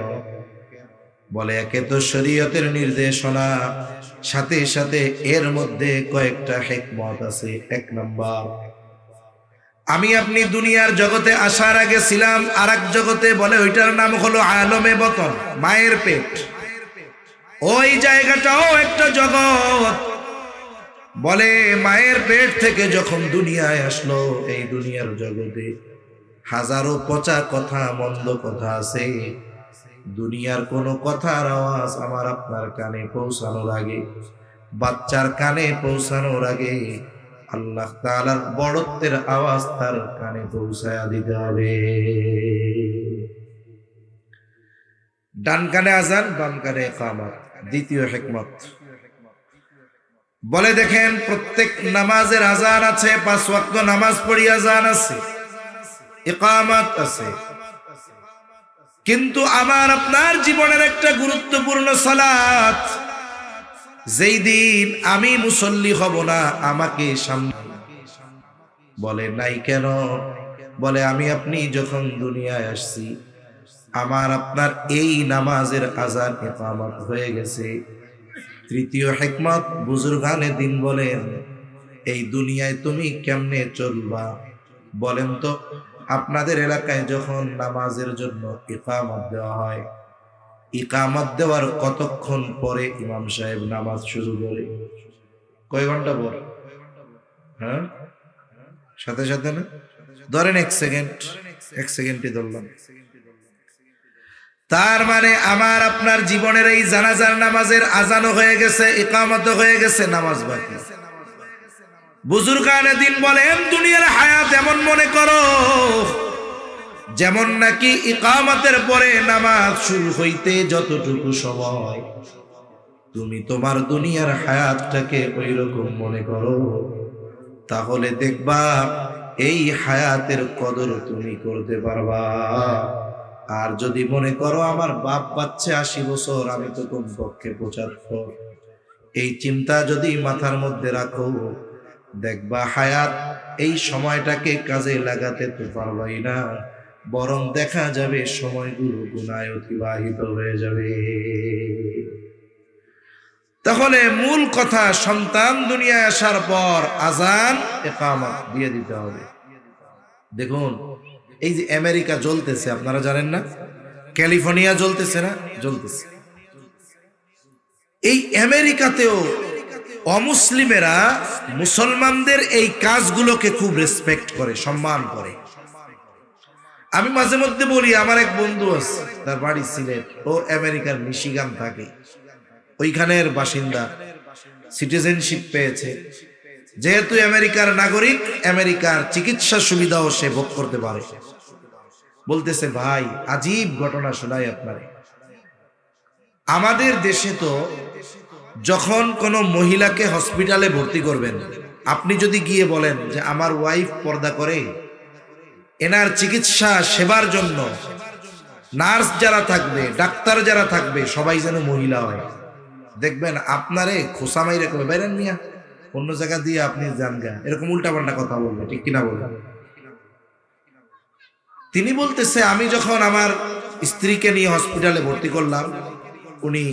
বলে একে তো শরীয়তের নির্দেশনা, সাথে সাথে এর মধ্যে কয়েকটা হিকমত আছে। 1 নাম্বার, আমি আপনি দুনিয়ার জগতে আসার আগে ছিলাম আর এক জগতে, বলে ওইটার নাম হলো আলমে বতন, মায়ের পেট। ওই জায়গাটাও একটা জগৎ। বলে মায়ের পেট থেকে যখন দুনিয়ায় আসলো, এই দুনিয়ার জগতে হাজারো পচা কথা, মন্দ কথা আছে। দুনিয়ার কোনো কথার আওয়াজ আমার আপনার কানে পৌঁছানোর আগে, বাচ্চার কানে পৌঁছানোর আগে, আল্লাহ তাআলার বড়ত্বের আওয়াজ তার কানে পৌঁছায়া দিতে হবে। ডান কানে আজান, বাম কানে ইকামত। দ্বিতীয় হিকমত, বলে দেখেন প্রত্যেক নামাজের আজান আছে, 5 ওয়াক্ত নামাজ পড়ি আজান আছে, ইকামত আছে। কিন্তু আমার আপনার জীবনের একটা গুরুত্বপূর্ণ সালাত, যেই দিন আমি মুসল্লি হব না, আমাকে সামনে বলে নাই কেন? বলে আমি আপনি যখন দুনিয়ায় আসছি, আমার আপনার এই নামাজের আজান ইকামত হয়ে গেছে। তৃতীয় হিকমত, বুজুর্গানে দিন বলেন, এই দুনিয়ায় তুমি কেমনে চলবা? বলেন তো, আপনাদের এলাকায় যখন নামাজের জন্য ইকামত দেওয়া হয়, ইকামত দেওয়ার কতক্ষণ পরে ইমাম সাহেব নামাজ শুরু করে? কয় ঘন্টা পর? হ্যাঁ, সাথে সাথে না? ধরেন 1 সেকেন্ড, 1 সেকেন্ডই ধরলাম। তার মানে আমার আপনার জীবনের এই জানাজার নামাজের আজানও হয়ে গেছে, ইকামতও হয়ে গেছে, নামাজ বাকি। বুজুর্গানে দিন বলেন, দুনিয়ার হায়াত এমন মনে করো যেমন নাকি ইকামতের পরে নামাজ শুরু হইতে যতটুকু সময়, তুমি তোমার দুনিয়ার হায়াতটাকে ওই রকম মনে করো, তাহলে দেখবা এই হায়াতের কদর তুমি করতে পারবা। আর যদি মনে করো আমার বাপ বাচ্চা 80 বছর, আমি তো কমপক্ষে 75, এই চিন্তা যদি মাথার মধ্যে রাখো, দেখবা হায়াত এই সময়টাকে কাজে লাগাতে তো পারবাই না, বরং দেখা যাবে সময়গুলো গুনায় অতিবাহিত হয়ে যাবে। তাহলে মূল কথা, সন্তান দুনিয়ায় আসার পর আজান ইকামত দিয়ে দিতে হবে। দেখুন এই যে আমেরিকা জ্বলতেছে, আপনারা জানেন না? ক্যালিফোর্নিয়া জ্বলতেছে না? জ্বলতেছে। এই আমেরিকাতেও অমুসলিমেরা মুসলমানদের এই কাজগুলোকে খুব রেসপেক্ট করে, সম্মান করে। আমি মাঝে মধ্যে বলি, আমার এক বন্ধু আছে, তার বাড়ি সিলেট, ও আমেরিকার মিশিগান থাকে, ওইখানের বাসিন্দা, সিটিজেনশিপ পেয়েছে। যেহেতু আমেরিকার নাগরিক, আমেরিকার চিকিৎসা সুবিধাও সে ভোগ করতে পারে। বলতেছে, ভাই আজীব ঘটনা শোনাই আপনারে। আমাদের দেশে তো যখন কোনো মহিলাকে হসপিটালে ভর্তি করবেন, আপনি যদি গিয়ে বলেন যে আমার ওয়াইফ পর্দা করে, এনার চিকিৎসা সেবার জন্য নার্স যারা থাকবে, ডাক্তার যারা থাকবে, সবাই যেন মহিলা হয়, দেখবেন আপনারে খোসা মাইরে কবে বাইরেন মিয়া, অন্য জায়গা দিয়ে আপনি যান গা, এরকম উল্টাপাল্টা কথা বলবে, ঠিক কিনা বলবেন? তিনি বলতেছে, আমি যখন আমার স্ত্রীকে নিয়ে হসপিটালে ভর্তি করলাম, উনি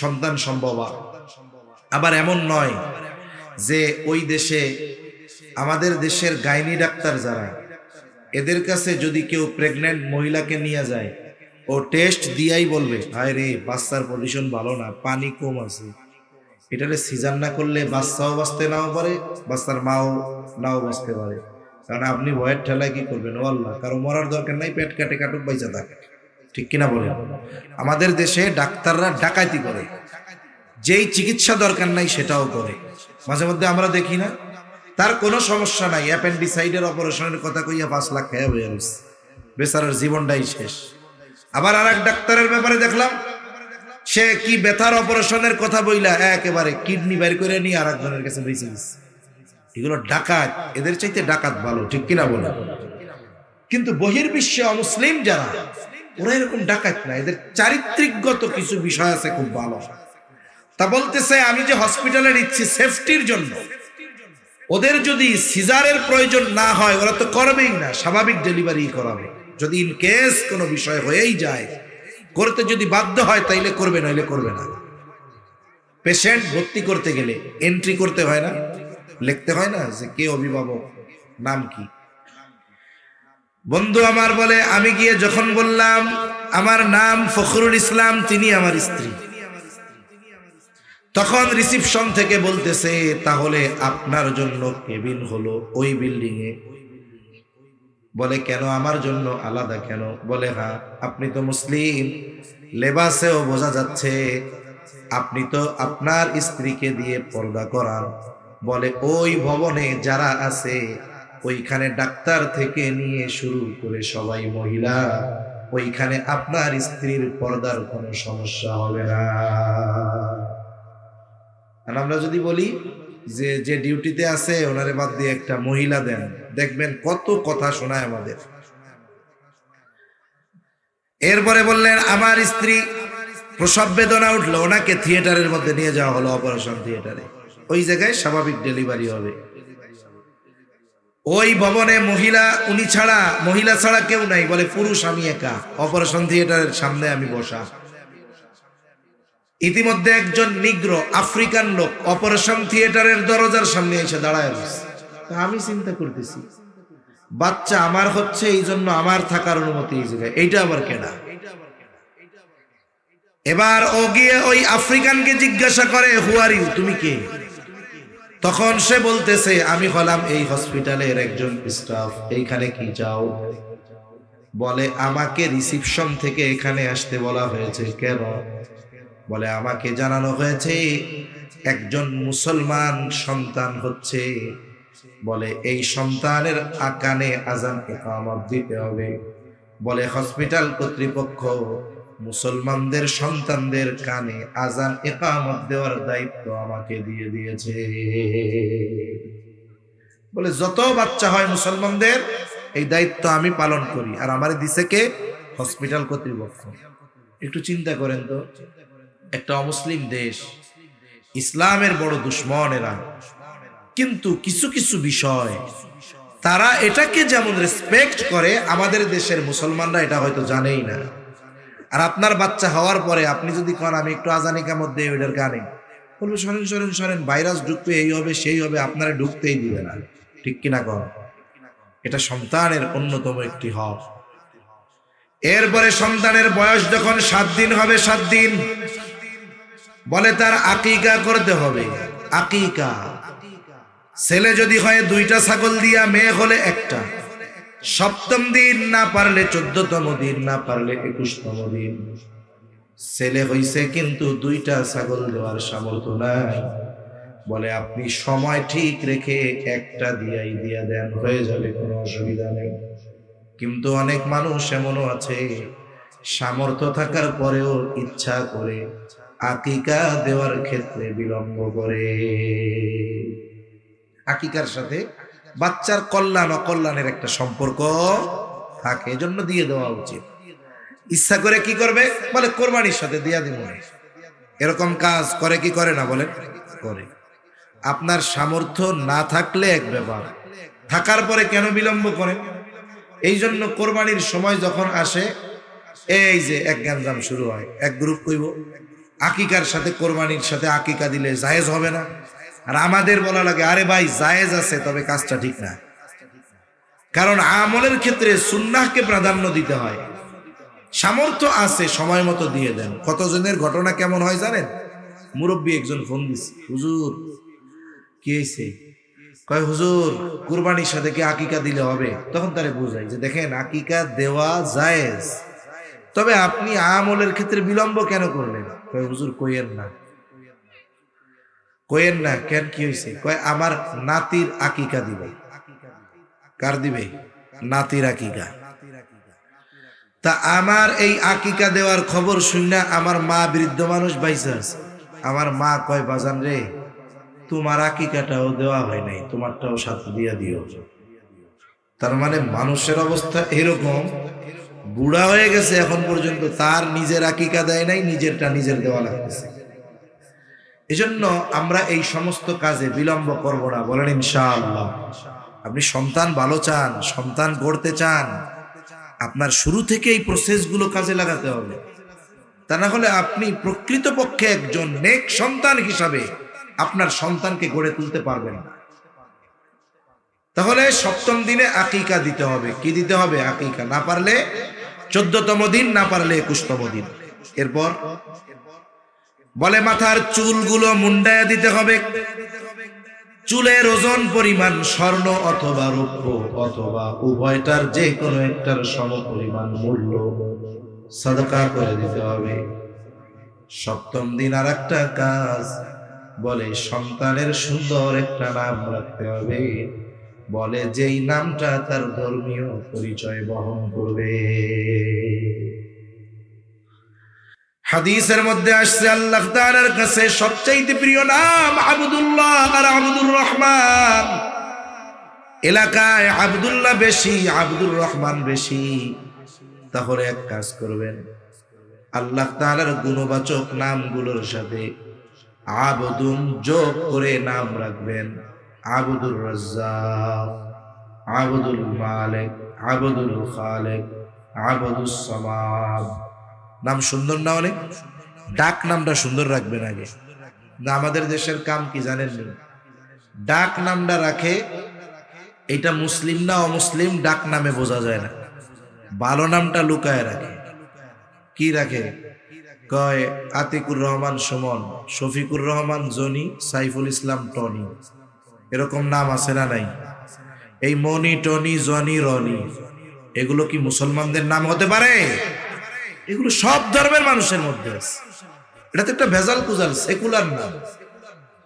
সন্তান সম্ভবা। আবার এমন নয় যে ওই দেশে, আমাদের দেশের গাইনি ডাক্তার যারা, এদের কাছে যদি কেউ প্রেগনেন্ট মহিলাকে নিয়ে যায়, ও টেস্ট দিয়াই বলবে, হায় রে বাচ্চার পজিশন ভালো না, পানি কম আছে, এটারে সিজার না করলে বাচ্চাও বাঁচতে নাও পারে, বাচ্চার মাও নাও বাঁচতে পারে। কারণ আপনি ভয়ের ঠেলায় কি করবেন? ও আল্লাহ, কারো মরার দরকার নাই, পেট কাটে কাটুক, বাইচা থাকে, ঠিক কিনা বলেন? আমাদের দেশে ডাক্তাররা ডাকাতি করে, যেই চিকিৎসা দরকার নাই সেটাও করে। মাঝে মধ্যে আমরা দেখি না, তার কোনো সমস্যা নাই, অ্যাপেন্ডিসাইডের অপারেশনের কথা কইয়া 5 লাখ খেয়ে হয়ে গেছে, বেচারার জীবনটাই শেষ। আবার আর এক ডাক্তারের ব্যাপারে দেখলাম, সে কি ব্যথার অপারেশনের কথা বইলা একেবারে কিডনি বের করে নিয়ে আর একজনের কাছে বেঁচে গেছে। এগুলো ডাকাত, এদের চাইতে ডাকাত ভালো, ঠিক কিনা বলে? কিন্তু বহির্বিশ্বে অমুসলিম যারা, ওরা এরকম ডাকাত না, এদের চারিত্রিকগত কিছু বিষয় আছে খুব ভালো। তা বলতেছে, আমি যে হসপিটালে নিচ্ছি সেফটির জন্য, ওদের যদি সিজারের প্রয়োজন না হয় ওরা তো করবেই না, স্বাভাবিক ডেলিভারি করাবে। যদি ইন কেস কোনো বিষয় হয়েই যায়, করতে যদি বাধ্য হয় তাইলে করবে, নইলে করবে না। পেশেন্ট ভর্তি করতে গেলে এন্ট্রি করতে হয় না, লিখতে হয় না যে কে অভিভাবক, নাম কি। বন্ধু আমার বলে, আমি গিয়ে যখন বললাম আমার নাম ফখরুল ইসলাম, তিনি আমার স্ত্রী, তখন রিসিপশন থেকে বলতেছে, তাহলে আপনার জন্য কেবিন হলো ওই বিল্ডিং এ। বলে, কেন আমার জন্য আলাদা কেন? বলে, হ্যাঁ আপনি তো মুসলিম, লেবাসেও বোঝা যাচ্ছে, আপনি তো আপনার স্ত্রীকে দিয়ে পর্দা করান। বলে, ওই ভবনে যারা আছে ওইখানে ডাক্তার থেকে নিয়ে শুরু করে সবাই মহিলা, ওইখানে আপনার স্ত্রীর পর্দার কোনো সমস্যা হবে না। আর আমরা যদি বলি যে যে ডিউটিতে আছে ওনারে বাদ দিয়ে একটা মহিলা দেন, দেখবেন কত কথা শোনায় আমাদের। এরপরে বললেন, আমার স্ত্রী প্রসব বেদনা উঠলো, ওনাকে থিয়েটারের মধ্যে নিয়ে যাওয়া হলো, অপারেশন থিয়েটারে, ওই জায়গায় স্বাভাবিক ডেলিভারি হবে। ওই ভবনে মহিলা ছাড়া কেউ নাই, বলে পুরুষ আমি একা, অপারেশন থিয়েটারের সামনে আমি বসা। ইতিমধ্যে একজন নিগ্রো আফ্রিকান লোক অপারেশন থিয়েটারের দরজার সামনে এসে দাঁড়ায় রয়েছে। আমি চিন্তা করতেছি, বাচ্চা আমার হচ্ছে, এই জন্য আমার থাকার অনুমতি এই জায়গায়, এইটা আবার কেনা? এবার ও গিয়ে ওই আফ্রিকানকে জিজ্ঞাসা করে, হু আর ইউ, তুমি কে? তখন সে বলতেছে, আমি হলাম এই হসপিটালের একজন স্টাফ, এইখানে কি চাও? বলে, আমাকে রিসিপশন থেকে এখানে আসতে বলা হয়েছে। কেন? বলে, আমাকে জানানো হয়েছে একজন মুসলমান সন্তান হচ্ছে, বলে এই সন্তানের কানে আজান ইকামত দিতে হবে। বলে, হসপিটাল কর্তৃপক্ষ মুসলমানদের সন্তানদের কানে আজান ইকামত দেওয়ার দায়িত্ব আমাকে দিয়ে দিয়েছে। বলে, যত বাচ্চা হয় মুসলমানদের এই দায়িত্ব আমি পালন করি, আর আমারে দিছে কে? হসপিটাল কর্তৃপক্ষ। একটু চিন্তা করেন তো, একটা অমুসলিম দেশ, ইসলামের বড় দুশ্মন এরা, কিন্তু কিছু কিছু বিষয় তারা এটাকে যেমন রেসপেক্ট করে, আমাদের দেশের মুসলমানরা এটা হয়তো জানেই না। আর আপনার বাচ্চা হওয়ার পরে আপনি যদি কন আমি একটু আজানিকার মধ্যে ওইটার গানে বলবো, সরেন সরেন সরেন, ভাইরাস ঢুকবে, এই হবে সেই হবে, আপনারা ঢুকতেই দিবে না, ঠিক কিনা কন? এটা সন্তানের অন্যতম একটি হক। এরপরে সন্তানের বয়স যখন 7 দিন হবে, 7 দিন বলে তার আকিকা করতে হবে। আকিকা, ছেলে যদি হয় 2টা ছাগল দিয়া, মেয়ে হলে 1টা। 7ম দিন, না পারলে 14তম দিন, না পারলে 21তম দিন। ছেলে হইছে কিন্তু 2টা ছাগল দেওয়ার সামর্থ্য নাই, বলে আপনি সময় ঠিক রেখে 1টা দিয়া দেন, হয়ে যাবে, কোনো অসুবিধা নেই। কিন্তু অনেক মানুষ এমনও আছে, সামর্থ্য থাকার পরেও ইচ্ছা করে আকিকা দেওয়ার ক্ষেত্রে বিলম্ব করে। আকিকার সাথে বাচ্চার কল্যাণ অকল্যাণের একটা সম্পর্ক থাকে, এজন্য দিয়ে দেওয়া উচিত। ইচ্ছা করে কি করবে, বলে কোরবানির সাথে দিয়া দিব। এরকম কাজ করে কি করে না, বলে করে। আপনার সামর্থ্য না থাকলে এক ব্যাপার, থাকার পরে কেন বিলম্ব করে? এই জন্য কোরবানির সময় যখন আসে, এই যে এক গ্যাঞ্জাম শুরু হয়। এক গ্রুপ কইব আকিকার সাথে কোরবানির সাথে আকিকা দিলে জায়েজ হবে না, আর আমাদের বলা লাগে আরে ভাই জায়েজ আছে, তবে কাজটা ঠিক না। কারণ আমলের ক্ষেত্রে সুন্নাহকে প্রাধান্য দিতে হয়। সামর্থ্য আছে, সময় মতো দিয়ে দেন। কতজনের ঘটনা কেমন হয় জানেন? মুরব্বী একজন ফোন দিছে, হুজুর কি হয়েছে? কয় হুজুর কুরবানির সাথে কি আকিকা দিলে হবে? তখন তারে বুঝাই যে দেখেন আকিকা দেওয়া জায়েজ, তবে আপনি আমলের ক্ষেত্রে বিলম্ব কেন করলেন? কয় হুজুর কইেন না। কেন, কি হয়েছে? কয় আমার নাতির আকিকা দিবে। কার দিবে? নাতির আকিকা। তা আমার এই আকিকা দেওয়ার খবর শুনে আমার মা বৃদ্ধ মানুষ বাইসা আছে। আমার মা কয় বাজান রে, তোমার আকিকাটাও দেওয়া হয় নাই, তোমারটাও সাথে দিয়া দিও। তার মানে মানুষের অবস্থা এরকম, বুড়া হয়ে গেছে এখন পর্যন্ত তার নিজের আকিকা দেয় নাই, নিজেরটা নিজের দেওয়া লাগতেছে। এজন্য আমরা এই সমস্ত কাজে বিলম্ব করব না, বলেন ইনশাআল্লাহ। আপনি সন্তান ভালো চান, সন্তান গড়তে চান, আপনার শুরু থেকে এই প্রসেসগুলো কাজে লাগাতে হবে। তা না হলে আপনি প্রকৃতপক্ষে একজন নেক সন্তান হিসাবে আপনার সন্তানকে গড়ে তুলতে পারবেন না। তাহলে 7ম দিনে আকিকা দিতে হবে। কি দিতে হবে? আকিকা। না পারলে 14তম দিন, না পারলে 21তম দিন। এরপর বলে মাথার চুলগুলো মুন্ডায়া দিতে হবে। চুলের ওজন পরিমাণ স্বর্ণ অথবা রৌপ্য অথবা উভয়টার যে কোনো একটার সম পরিমাণ মূল্য সাদকা করে দিতে হবে। 7ম দিন আর একটা কাজ, বলে সন্তানের সুন্দর একটা নাম রাখতে হবে, বলে যেই নামটা তার ধর্মীয় পরিচয় বহন করবে। হাদিসের মধ্যে আসছে আল্লাহ তাআলার কাছে সবচেয়ে প্রিয় নাম আব্দুল্লাহ আর আব্দুর রহমান। এলাকায় আব্দুল্লাহ বেশি, আব্দুর রহমান বেশি। তাহলে এক কাজ করবেন, আল্লাহ তাআলার গুণবাচক নামগুলোর সাথে আবদুন যোগ করে নাম রাখবেন। আব্দুর রাজ্জাক, আব্দুল মালিক, আব্দুল খালিক, আব্দুস সামাদ। নাম সুন্দর না? অনেক ডাক নামটা সুন্দর রাখবেন আগে। না আমাদের দেশের কাম কি জানেন? ডাক নামটা রাখে, এটা মুসলিম না অমুসলিম ডাক নামে বোঝা যায় না। ভালো নামটা লুকায় রাখে। কি রাখে? কয় আতিকুর রহমান সুমন, শফিকুর রহমান জনি, সাইফুল ইসলাম টনি। এরকম নাম আছে না নাই? এই মনি, টনি, জনি, রনি, এগুলো কি মুসলমানদের নাম হতে পারে? এগুলো সব ধর্মের মানুষের মধ্যে আছে। এটা তো একটা ভেজাল কুজাল, সেকুলার নাম।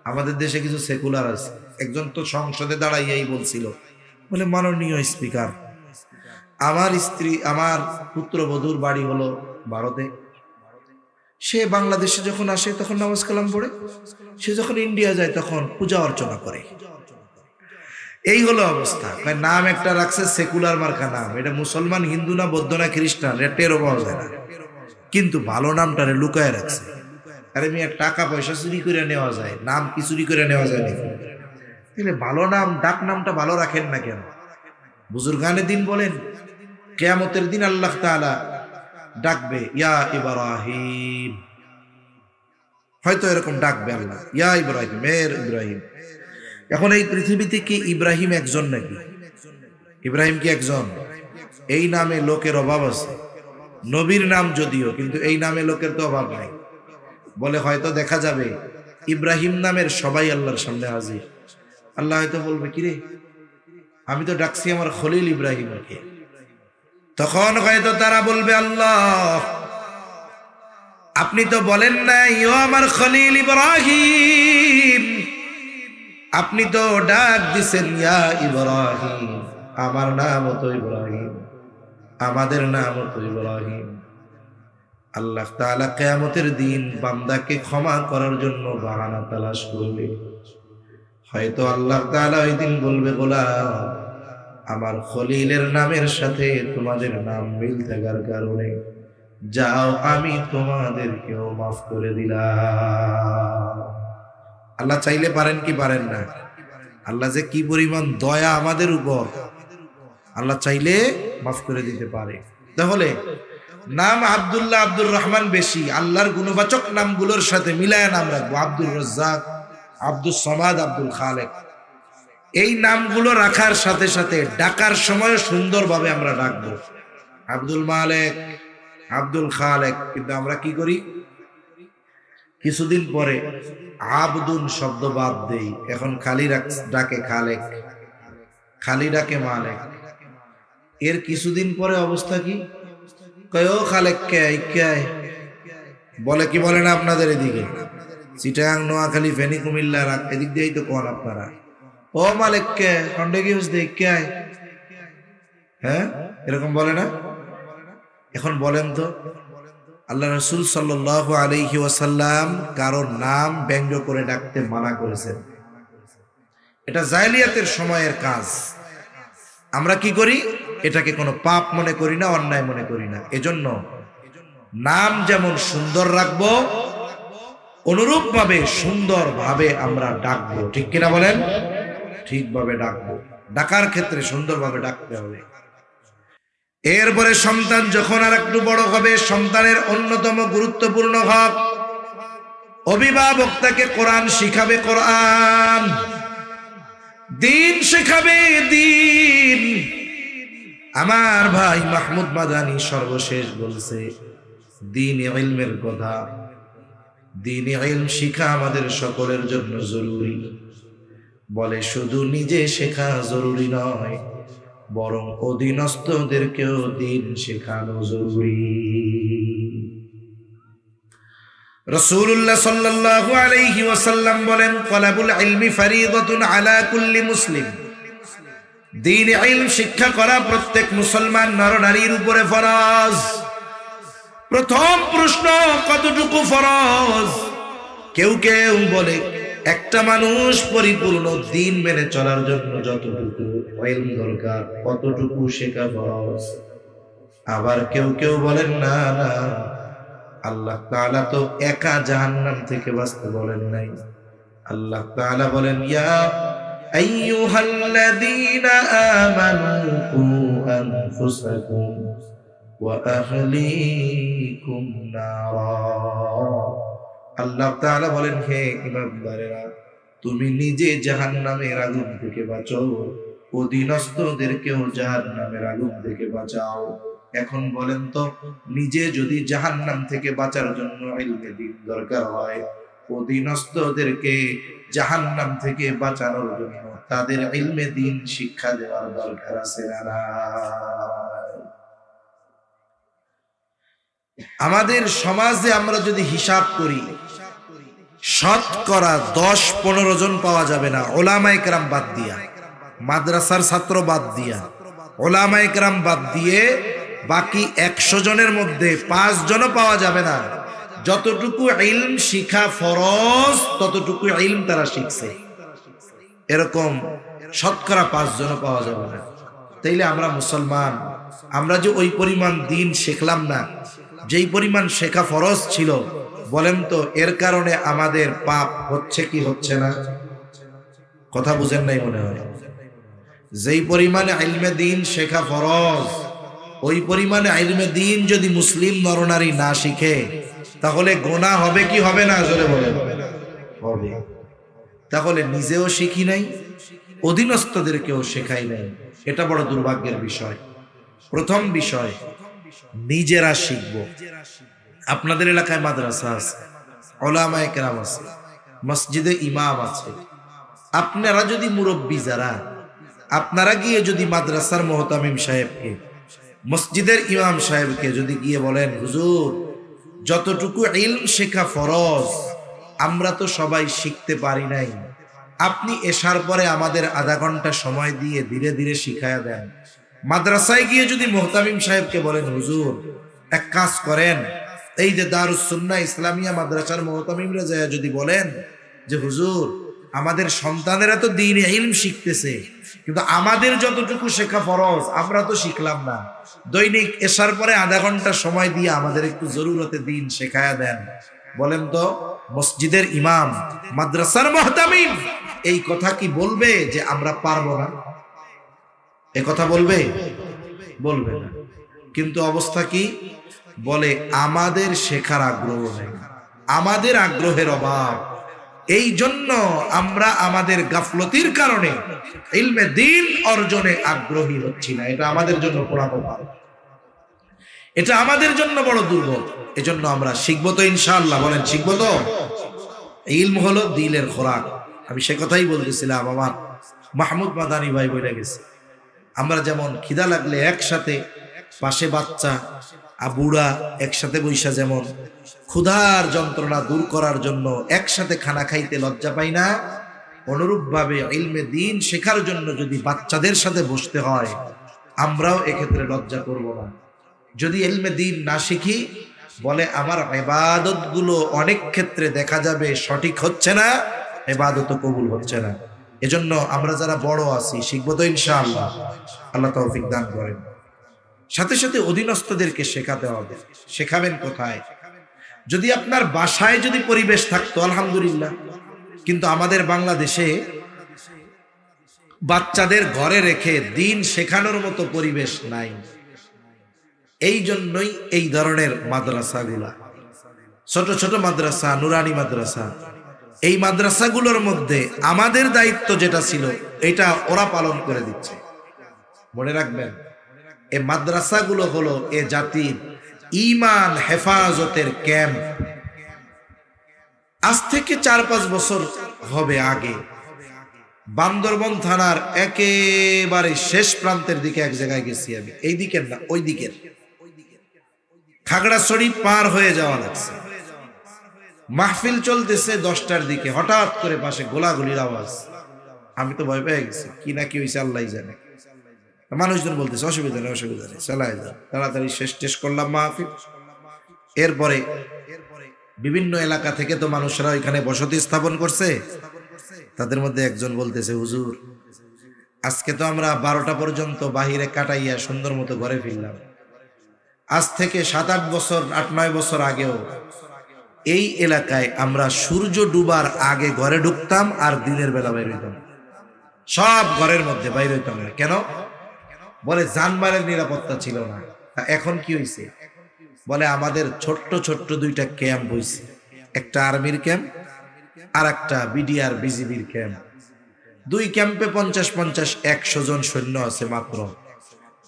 আমাদের দেশে কিছু সেকুলার আছে। একজন তো সংসদে দাঁড়াইয়াই বলছিল, বলে মাননীয় স্পিকার, আমার স্ত্রী, আমার পুত্রবধূর বাড়ি হলো ভারতে, সে বাংলাদেশে যখন আসে তখন নামাজ কালাম পড়ে, সে যখন ইন্ডিয়া যায় তখন পূজা অর্চনা করে। এই হলো অবস্থা। নাম একটা রাখছে সেকুলার মার্কা নাম। এটা মুসলমান, হিন্দু না, বৌদ্ধ না, খ্রিস্টান, এটা টেরও পাওয়া যায় না। কিন্তু ভালো নামটারে লুকায় রাখছে। আরে মিয়া, টাকা পয়সা চুরি করে নেওয়া যায়, নাম কি চুরি করে নেওয়া যায় নাকি? তাহলে ভালো নাম, ডাক নামটা ভালো রাখেন না কেন? বুজুর্গানে দিন বলেন, কিয়ামতের দিন আল্লাহ তাআলা ডাকবে ইয়া ইব্রাহিম, হয়তো এরকম ডাকবে আল্লাহ, ইয়া ইব্রাহিম, মের ইব্রাহিম। এখন এই পৃথিবীতে কি ইব্রাহিম একজন নাকি? ইব্রাহিম কি একজন? এই নামে লোকের অভাব আছে। নবীর নাম যদিও, কিন্তু এই নামে লোকের তো অভাব নাই। বলে হয়তো দেখা যাবে ইব্রাহিম নামের সবাই আল্লাহর সামনে হাজির। আল্লাহ হয়তো বলবে, কিরে আমি তো ডাকছি আমার খলিল ইব্রাহিমকে। তখন হয়তো তারা বলবে, আল্লাহ আপনি তো বলেন নাই ও আমার খলিল ইব্রাহিম, আপনি তো ডাক দিছেন ইয়া ইব্রাহিম, আমার নাম তো ইব্রাহিম, আমাদের নাম তো ইব্রাহিম। আল্লাহ তাআলা কিয়ামতের দিন বান্দাকে ক্ষমা করার জন্য বাহানা তালাশ করবে। হয়তো আল্লাহ তাআলা ওই দিন বলবে, গোলাম আমার খলিলের নামের সাথে তোমাদের নাম মিল থাকার কারণে যাও, আমি তোমাদেরকেও মাফ করে দিলাম। আল্লাহ চাইলে পারেন কি পারেন না? আল্লাহ যে কি পরিমাণ দয়া আমাদের উপর, আল্লাহ চাইলে মাফ করে দিতে পারে। তাহলে নাম আব্দুল্লাহ, আব্দুর রহমান বেশি, আল্লাহর গুণবাচক নামগুলোর সাথে মিলায় নাম রাখবো। আব্দুর রাজ্জাক, আব্দুস সামাদ, আব্দুল খালেক, এই নামগুলো রাখার সাথে সাথে ডাকার সময় সুন্দরভাবে আমরা ডাকবো। আব্দুল মালেক, আব্দুল খালেক। কিন্তু আমরা কি করি, কিছুদিন পরে আবদুন শব্দ বাদ দেই, এখন খালি ডাকে খালেক, খালি ডাকে মালেক। এর কিছুদিন পরে অবস্থা কি, কয় ও খালেক কে বলে, কি বলে না আপনাদের এদিকে? চিটাগাং, নোয়াখালী, ফেনী, কুমিল্লা এদিক দিয়েই তো কোন আপনারা, ও মালিক কে খন্ডে কি হচ্ছে কে, হ্যাঁ এরকম বলে না? এখন বলেন তো, আল্লাহ রাসূল সাল্লাল্লাহু আলাইহি ওয়াসাল্লাম কারোর নাম ব্যঙ্গ করে ডাকতে মানা করেছেন। এটা জাহেলিয়াতের সময়ের কাজ। আমরা কি করি, এটাকে কোনো পাপ মনে করি না, অন্যায় মনে করি না। এজন্য নাম যেমন সুন্দর রাখবো, অনুরূপ ভাবে সুন্দর ভাবে আমরা ডাকবো। ঠিক কিনা বলেন? ঠিকভাবে ডাকবো। ডাকার ক্ষেত্রে সুন্দরভাবে ডাকতে হবে। এরপরে সন্তান যখন আর একটু বড় হবে, সন্তানের অন্যতম গুরুত্বপূর্ণ হক, অভিভাবক তাকে কোরআন শিখাবে, কোরআন দিন শেখাবে, দিন। আমার ভাই মাহমুদ মাদানী সর্বশেষ বলছে দিন ইলমের কথা। দিন ইলম শিখা আমাদের সকলের জন্য জরুরি। বলে শুধু নিজে শেখা জরুরি নয়, বরং অধীনস্থদেরকেও দিন শেখানো জরুরি। রাসূলুল্লাহ সাল্লাল্লাহু আলাইহি ওয়াসাল্লাম বলেন, তালাবুল ইলমি ফরিদাতুন আলা কুল্লি মুসলিম। দিন ইলম শিক্ষা করা প্রত্যেক মুসলমান নর-নারীর উপরে ফরজ। প্রথম প্রশ্ন, কতটুকু ফরজ? কেউ কেউ বলে একটা মানুষ পরিপূর্ণ দিন মেনে চলার জন্য যতটুকু ইলম দরকার কতটুকু শেখা ফরজ। আবার কেউ কেউ বলেন না না, আল্লাহ তাআলা তো একা জাহান্নাম থেকে বাঁচতে বলেন নাই। আল্লাহ তাআলা বলেন, ইয়া আইয়ুহাল্লাযীনা আমানু কু আনফুসাকুম ওয়া আহলিকুম নারা। আল্লাহ তাআলা বলেন, হে ঈমানদারেরা, তুমি নিজে জাহান্নামের আগুন থেকে বাঁচাও, অধীনস্থদেরকেও জাহান্নামের আগুন থেকে বাঁচাও। এখন বলেন তো, নিজে যদি জাহান্নাম থেকে বাঁচার জন্য ইলমে দ্বীন দরকার হয়, অধীনস্থদেরকে জাহান্নাম থেকে বাঁচানোর জন্য তাদের ইলমে দ্বীন শিক্ষা দেওয়ার দরকার আছে না? আমাদের সমাজে আমরা যদি হিসাব করি, শতকরা 10-15 জন পাওয়া যাবে না, ওলামায়ে কেরাম বাদ দিয়া, মাদ্রাসার ছাত্র বাদ দিয়া, ওলামায়ে কেরাম বাদ দিয়ে বাকি 100 জনের মধ্যে 5 জনও পাওয়া যাবে না যতটুকু ইলম শিখা ফরজ ততটুকু ইলম তারা শিখছে। এরকম শতকরা 5 জনও পাওয়া যাবে না। তাইলে আমরা মুসলমান, আমরা যে ওই পরিমাণ দিন শিখলাম না, যেই পরিমাণ শেখা ফরজ ছিল, বলেন তো এর কারণে আমাদের পাপ হচ্ছে কি হচ্ছে না? কথা বুঝেন নাই মনে হয়। যেই পরিমাণে ইলমে দ্বীন শেখা ফরজ, ওই পরিমাণে ইলমে দ্বীন যদি মুসলিম নরনারী না শিখে, তাহলে গুনাহ হবে কি হবে না? জোরে বলেন। হবে। তাহলে নিজেও শিখি নাই, অধীনস্থদেরকেও শেখাই নাই। এটা বড় দুর্ভাগ্যের বিষয়। প্রথম বিষয়, নিজেরা শিখব। আপনাদের এলাকায় মাদ্রাসা আছে, উলামায়ে কেরাম আছে, মসজিদে ইমাম আছে। আপনারা যদি মুরব্বী যারা, আপনারা গিয়ে যদি মাদ্রাসার মুহতামিম সাহেবকে, মসজিদের ইমাম সাহেবকে যদি গিয়ে বলেন, হুজুর যতটুকু ইলম শেখা ফরজ আমরা তো সবাই শিখতে পারি নাই, আপনি এশার পরে আমাদের আধা ঘন্টা সময় দিয়ে ধীরে ধীরে শিখায়া দেন। মাদ্রাসায় গিয়ে যদি মুহতামিম সাহেবকে বলেন, হুজুর এক কাজ করেন, এই যে দারুস সুন্নাহ ইসলামিয়া মাদ্রাসার মুহতামিমরা যায় যদি বলেন যে হুজুর আমাদের সন্তানেরা তো দ্বীনে ইলম শিখতেছে, কিন্তু আমাদের যতটুকু শেখা ফরজ আমরা তো শিখলাম না, দৈনিক এশার পরে আধা ঘন্টা সময় দিয়ে আমাদের একটু জরুরতে দ্বীন শেখায়া দেন। বলেন তো মসজিদের ইমাম, মাদ্রাসার মুহতামিম এই কথা কি বলবে যে আমরা পারবো না? এ কথা বলবে? বলবে না। কিন্তু অবস্থা কি? বলে আমাদের শেখার আগ্রহ নেই, আমাদের আগ্রহের অভাব, এই জন্য আমরা আমাদের গাফলতির কারণে ইলমে দ্বীন অর্জনে আগ্রহী হচ্ছি না। এটা আমাদের জন্য পোড়াকপাল, এটা আমাদের জন্য বড় দুর্ভোগ। এজন্য আমরা শিখবো তো ইনশাআল্লাহ। বলেন শিখবো তো? ইলম হলো দিলের খোরাক। আমি সে কথাই বলতেছিলাম, আমার মাহমুদ মাদানী ভাই বলে গেছে, আমরা যেমন খিদা লাগলে একসাথে, পাশে বাচ্চা বুড়া একসাথে বৈশা যেমন ক্ষুধার যন্ত্রণা দূর করার জন্য একসাথে খানা খাইতে লজ্জা পাই না, অনুরূপ ভাবে ইলমে দ্বীন শেখার জন্য যদি বাচ্চাদের সাথে বসতে হয় আমরাও এক্ষেত্রে লজ্জা করব না। যদি ইলমে দ্বীন না শিখি, বলে আমার ইবাদত গুলো অনেক ক্ষেত্রে দেখা যাবে সঠিক হচ্ছে না, ইবাদত কবুল হচ্ছে না। এজন্য আমরা যারা বড় আছি শিখবো তো ইনশাআল্লাহ। আল্লাহ তৌফিক দান করেন। সাথে সাথে অধীনস্থদেরকে শেখাতে হবে। শেখাবেন কোথায়? যদি আপনার বাসায় যদি পরিবেশ থাকতো আলহামদুলিল্লাহ, কিন্তু আমাদের বাংলাদেশে বাচ্চাদের ঘরে রেখে দ্বীন শেখানোর মতো পরিবেশ নাই। এই জন্যই এই ধরনের মাদ্রাসাগুলা, ছোট ছোট মাদ্রাসা, নুরানি মাদ্রাসা, এই মাদ্রাসাগুলোর মধ্যে আমাদের দায়িত্ব যেটা ছিল এটা ওরা পালন করে দিচ্ছে। মনে রাখবেন, এই মাদ্রাসাগুলো হলো এ জাতির ঈমান হেফাজতের ক্যাম্প। আজ থেকে 4-5 বছর হবে আগে বান্দরবন থানার একেবারে শেষ প্রান্তের দিকে এক জায়গায় গেছি আমি, এই দিকের না ওই দিকের, খাগড়াছড়ি পার হয়ে যাওয়া লাগছে। মাহফিল চলতেছে 10টার দিকে, হঠাৎ করে পাশে গোলাগুলির আওয়াজ। আমি তো ভয় পেয়ে গেছি, কি না কি হয়েছে আল্লাহ জানে। মানুষজন বলতেছে অসুবিধা নেই, অসুবিধা নেই, চালাই যান। তাড়াতাড়ি শেষ করলাম মাহফিল। এরপরে বিভিন্ন এলাকা থেকে তো মানুষরা এখানে বসতি স্থাপন করছে। তাদের মধ্যে একজন বলতেছে, হুজুর আজকে তো আমরা 12টা পর্যন্ত বাহিরে কাটাইয়া সুন্দর মতো ঘরে ফিরলাম। আজ থেকে 7-8 বছর, 8-9 বছর আগেও এই এলাকায় আমরা সূর্য ডুবার আগে ঘরে ঢুকতাম আর দিনের বেলা বাইর হইতাম, সব ঘরের মধ্যে বাইর হইতাম না। কেন? বলে জানমালের নিরাপত্তা ছিল না। এখন কি হয়েছে? বলে আমাদের ছোট্ট ছোট্ট 2টা ক্যাম্প হয়েছে, একটা আর্মির ক্যাম্প আর একটা বিডিআর বিজিবির ক্যাম্প। 2 ক্যাম্পে 50-50-100 জন সৈন্য আছে মাত্র,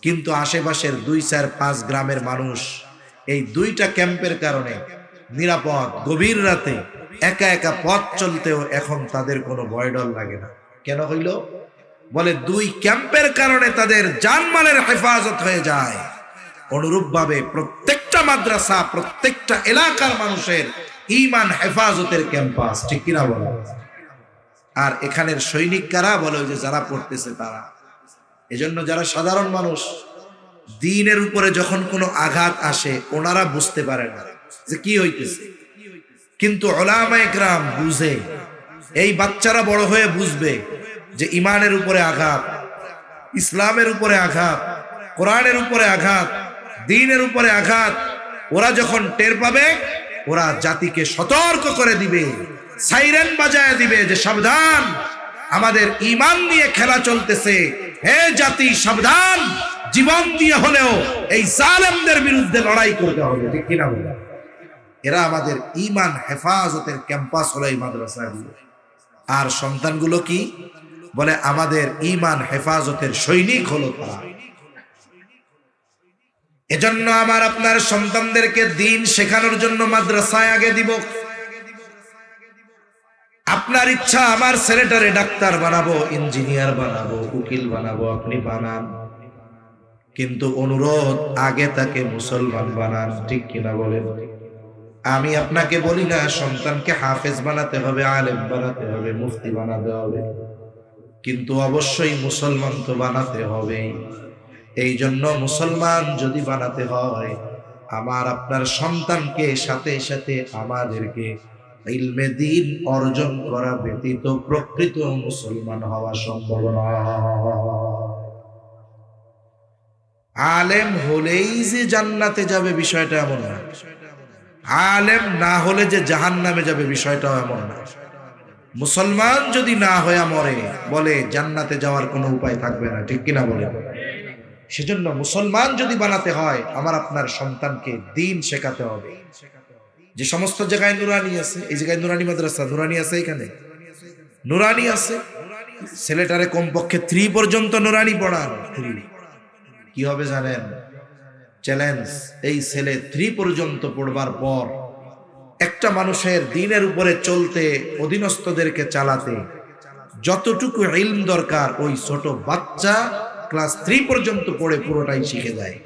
কিন্তু আশেপাশের 2-4-5 গ্রামের মানুষ এই 2টা ক্যাম্পের কারণে নিরাপদ। গভীর রাতে একা একা পথ চলতেও এখন তাদের কোনো ভয় ডর লাগে না। কেন হইল? বলে 2 ক্যাম্পের কারণে তাদের জানমালের হেফাজত হয়ে যায়। অনুরূপ ভাবে প্রত্যেকটা মাদ্রাসা, প্রত্যেকটা এলাকার মানুষের ঈমান হেফাজতের ক্যাম্পাস, ঠিক কিনা বলো? আর এখানের সৈনিক কারা? বলে যে যারা পড়তেছে তারা। এজন্য যারা সাধারণ মানুষ, দ্বীনের উপরে যখন কোনো আঘাত আসে ওনারা বুঝতে পারে না যে কি হইতেছে, কিন্তু উলামায়ে কেরাম বুঝে। এই বাচ্চারা বড় হয়ে বুঝবে যে ইমানের উপরে আঘাত, ইসলামের উপরে আঘাত, কোরআনের উপরে আঘাত, দ্বীনের উপরে আঘাত। ওরা যখন টের পাবে, ওরা জাতিকে সতর্ক করে দিবে, সাইরেন বাজায় দিবে যে সাবধান, আমাদের ঈমান নিয়ে খেলা চলতেছে, হে জাতি সাবধান, জীবন দিয়ে হলেও এই জালেমদের বিরুদ্ধে লড়াই করতে হবে, ঠিক কিনা বলে? এরা আমাদের ঈমান হেফাজতের ক্যাম্পাস হলো এই মাদ্রাসাগুলো। আর সন্তানগুলো কি বলে? আমাদের ঈমান হেফাজতের সৈনিক হলো তারা। এজন্য আমার আপনার সন্তানদেরকে দিন শেখানোর জন্য মাদ্রাসায় আগে দিব। আপনার ইচ্ছা আমার ছেলেটারে ডাক্তার বানাবো, ইঞ্জিনিয়ার বানাবো, উকিল বানাবো, আপনি বানান, কিন্তু অনুরোধ আগে তাকে মুসলমান বানান। ঠিক কিনা বলেন? আমি আপনাকে বলি না সন্তানকে হাফেজ বানাতে হবে, আলেম বানাতে হবে, মুফতি বানাতে হবে, কিন্তু অবশ্যই মুসলমান তো বানাতে হবে। এই জন্য মুসলমান যদি বানাতে হয় আমার আপনার সন্তানকে সাথে সাথে আমাদেরকে ইলমে দ্বীন অর্জন করা ব্যতীত প্রকৃত মুসলমান হওয়া সম্ভব নয়। আলেম হলেই যে জান্নাতে যাবে বিষয়টা এমন না, আলেম না হলে যে জাহান্নামে যাবে বিষয়টাও এমন না। মুসলমান যদি না হয়ে মরে বলে জান্নাতে যাওয়ার কোনো উপায় থাকবে না। ঠিক কিনা বলে? সেজন্য মুসলমান যদি বানাতে হয় আমার আপনার সন্তানকে দ্বীন শেখাতে হবে। যে সমস্ত জায়গায় নুরানি আছে, এই জায়গায় নুরানি মাদ্রাসা, নুরানি আছে, এখানে নুরানি আছে, ছেলেটারে কমপক্ষে 3 পর্যন্ত নুরানি পড়ান। কি হবে জানেন? চ্যালেঞ্জ, এই ছেলে 3 পর্যন্ত পড়বার পর একটা মানুষের দ্বীনের উপরে চলতে, অধীনস্থদেরকে চালাতে যতটুকু ইলম দরকার ওই ছোট বাচ্চা ক্লাস 3 পর্যন্ত পড়ে পুরোটাই শিখে যায়।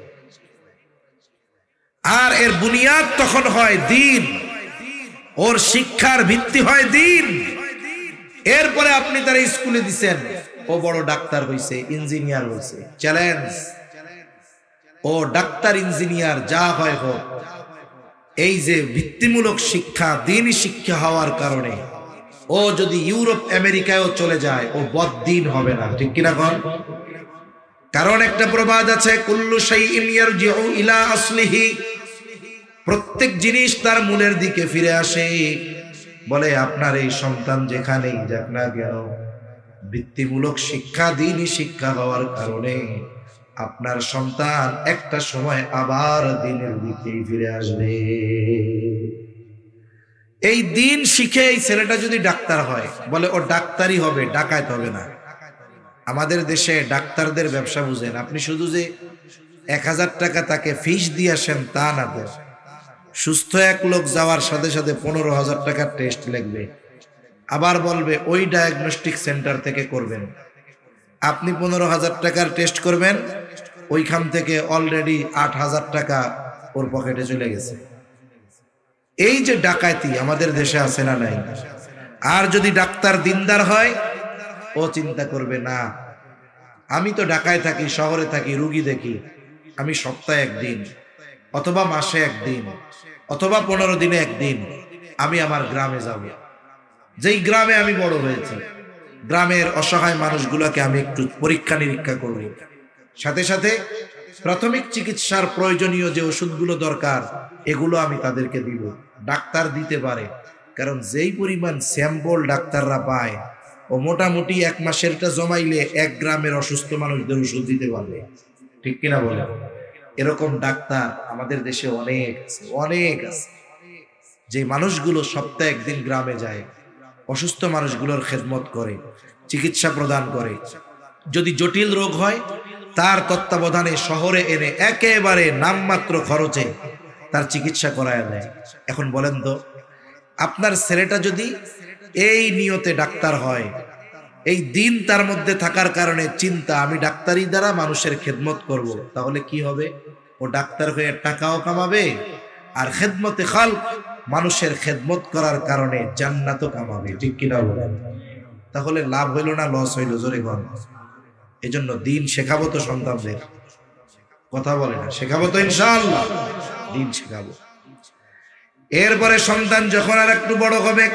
আর এর বুনিয়াদ তখন হয় দ্বীন, ওর শিক্ষার ভিত্তি হয় দ্বীন। এরপরে আপনি তার স্কুলে দিছেন, ও বড় ডাক্তার হইছে, ইঞ্জিনিয়ার হইছে, চ্যালেঞ্জ, ও ডাক্তার ইঞ্জিনিয়ার যা হয় হোক, এই যে ভিত্তিমূলক শিক্ষা, দ্বীনি শিক্ষা হওয়ার কারণে ও যদি ইউরোপ আমেরিকায়ও চলে যায় ও বদ্দীন হবে না। ঠিক কিনা বল? কারণ একটা প্রবাদ আছে, কুল্লু শাইইন ইয়ারজিউ ইলা আসলিহি, প্রত্যেক জিনিস তার মূলের দিকে ফিরে আসে। বলে আপনার এই সন্তান যেখানেই যাক না কেন ভিত্তিমূলক শিক্ষা, দ্বীনি শিক্ষা হওয়ার কারণে আপনার সন্তান একটা সময় আবার দ্বীনের দিকে ফিরে আসবে। এই দ্বীন শিখে এই ছেলেটা যদি ডাক্তার হয় বলে ও ডাক্তারই হবে, ডাকাত হবে না। আমাদের দেশে ডাক্তারদের ব্যবসা বুঝেন, আপনি শুধু যে 1000 টাকা তাকে ফিস দিয়ে আসেন তা না, সুস্থ এক লোক যাওয়ার সাথে সাথে 15,000 টাকার টেস্ট লিখবে, আবার বলবে ওই ডায়াগনস্টিক সেন্টার থেকে করবেন। আপনি 15,000 টাকার টেস্ট করবেন, ওইখান থেকে অলরেডি 8,000 টাকা ওর পকেটে চলে গেছে। এই যে ডাকাতি আমাদের দেশে আছে না নাই? আর যদি ডাক্তার দিনদার হয় ও চিন্তা করবে না, আমি তো ঢাকায় থাকি, শহরে থাকি, রুগী দেখি, আমি সপ্তাহে একদিন অথবা মাসে একদিন অথবা 15 দিনে একদিন আমি আমার গ্রামে যাব। যেই গ্রামে আমি বড় হয়েছি, গ্রামের অসহায় মানুষগুলোকে আমি একটু পরীক্ষা নিরীক্ষা করব, সাথে সাথে প্রাথমিক চিকিৎসার প্রয়োজনীয় যে ওষুধগুলো দরকার এগুলো আমি তাদেরকে দিব। ডাক্তার দিতে পারে, কারণ যেই পরিমাণ স্যাম্পল ডাক্তাররা পায় ও মোটামুটি 1 মাসেরটা জমাইলে 1 গ্রামের অসুস্থ মানুষদের ওষুধ দিতে পারবে। ঠিক কিনা বলে? এরকম ডাক্তার আমাদের দেশে অনেক আছে, অনেক আছে, যে মানুষগুলো সপ্তাহে একদিন গ্রামে যায়, অসুস্থ মানুষগুলোর খেদমত করে, চিকিৎসা প্রদান করে। যদি জটিল রোগ হয় তার তত্ত্বাবধানে শহরে এনে একেবারে নামমাত্র খরচে তার চিকিৎসা করায় দেয়। এখন বলেন তো, আপনার ছেলেটা যদি এই নিয়তে ডাক্তার হয়, এই দিন তার মধ্যে থাকার কারণে চিন্তা আমি ডাক্তারি দ্বারা মানুষের খেদমত করব, তাহলে কি হবে? ও ডাক্তার হয়ে টাকাও কামাবে আর খেদমতে খালক, মানুষের খেদমত করার কারণে জান্নাতও কামাবে। ঠিক কিনা বলেন? তাহলে লাভ হইল না লস হইল? জোরে বল। এজন্য দিন শেখাবো তো সন্তানদের, কথা বলে না, শেখাবো তো ইনশাআল্লাহ, দিন শেখাবো। এরপরে সন্তান যখন আর একটু বড় হবে,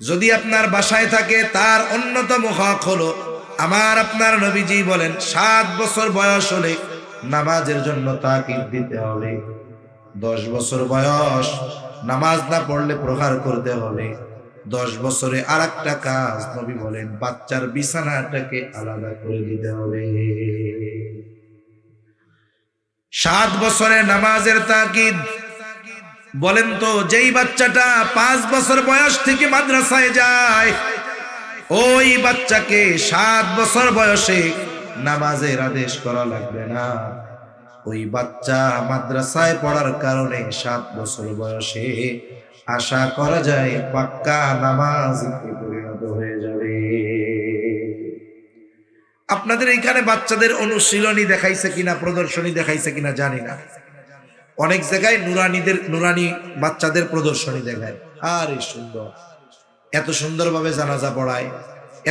যদি আপনার বাসায় থাকে তার অন্যতম হক হলো, আমার আপনার নবীজি বলেন 7 বছর বয়স হলে নামাজের জন্য তাকিদ দিতে হবে। 10 বছর বয়স নামাজ না পড়লে প্রহার করতে হবে। 10 বছরে আর একটা কাজ নবী বলেন, বাচ্চার বিছানাটাকে আলাদা করে দিতে হবে। 7 বছরে নামাজের তাকিদ। বলেন তো, যেই বাচ্চাটা 5 বছর বয়স থেকে মাদ্রাসায় যায়, ওই বাচ্চাকে 7 বছর বয়সে নামাজের আদেশ করা লাগবে না। ওই বাচ্চা মাদ্রাসায় পড়ার কারণে 7 বছর বয়সে আশা করা যায় পাক্কা নামাজিতে পরিণত হয়ে যাবে। আপনাদের এইখানে বাচ্চাদের অনুশীলনী দেখাইছে কিনা, প্রদর্শনী দেখাইছে কিনা জানি না। অনেক জায়গায় নুরানি বাচ্চাদের প্রদর্শনী দেখায়। আরে সুন্দর, এত সুন্দরভাবে জানাজা পড়ায়,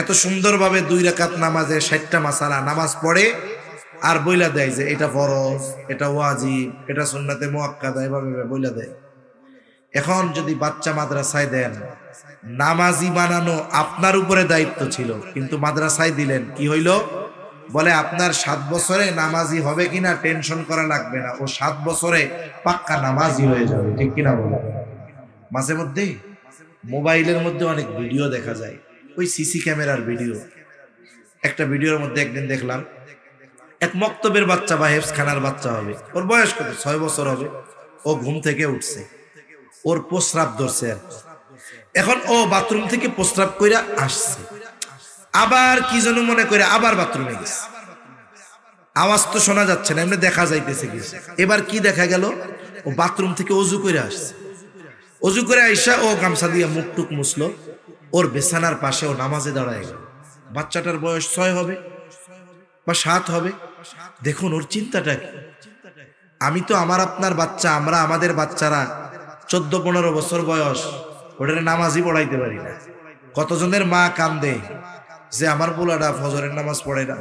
এত সুন্দরভাবে 2 রাকাত নামাজে 60টা মাসালা নামাজ পড়ে, আর বইলা দেয় যে এটা ফরজ, এটা ওয়াজিব, এটা সুন্নাতে মুআক্কাদা, এভাবে বইলা দেয়। এখন যদি বাচ্চা মাদ্রাসায় দেন, নামাজি বানানো আপনার উপরে দায়িত্ব ছিল, কিন্তু মাদ্রাসায় দিলেন, কি হইল? বলে আপনার 7 বছরে নামাজি হবে কিনা টেনশন করা লাগবে না, ও 7 বছরে পাক্কা নামাজি হয়ে যাবে। ঠিক কিনা বলে? মাঝে মধ্যে মোবাইলের মধ্যে অনেক ভিডিও দেখা যায়, ওই সিসি ক্যামেরার ভিডিও। একটা ভিডিওর মধ্যে একদিন দেখলাম এক মক্তবের বাচ্চা বা হেফজখানার বাচ্চা হবে, ওর বয়স কত, 6 বছর হবে। ও ঘুম থেকে উঠছে, ওর প্রস্রাব ধরছে। এখন ও বাথরুম থেকে প্রস্রাব কইরা আসছে, আবার কি যেন মনে করে আবার বাথরুমে গেছে। আওয়াজ তো শোনা যাচ্ছে না, এমনি দেখা যাইতেছে কিছু। এবার কি দেখা গেল, ও বাথরুম থেকে অজু করে আসছে। অজু করে আইসা ও গামছা দিয়ে মুখ টুক মুছলো, ওর বিছানার পাশে ও নামাজে দাঁড়ায় গেল। বাচ্চাটার বয়স 6 হবে বা 7 হবে। দেখুন ওর চিন্তাটা কি। আমি তো আমার আপনার বাচ্চা, আমরা আমাদের বাচ্চারা 14-15 বছর বয়স, ওটারে নামাজই পড়াইতে পারি না। কতজনের মা কান্দে যে আমার পোলাটা ফজরের নামাজ পড়ে না,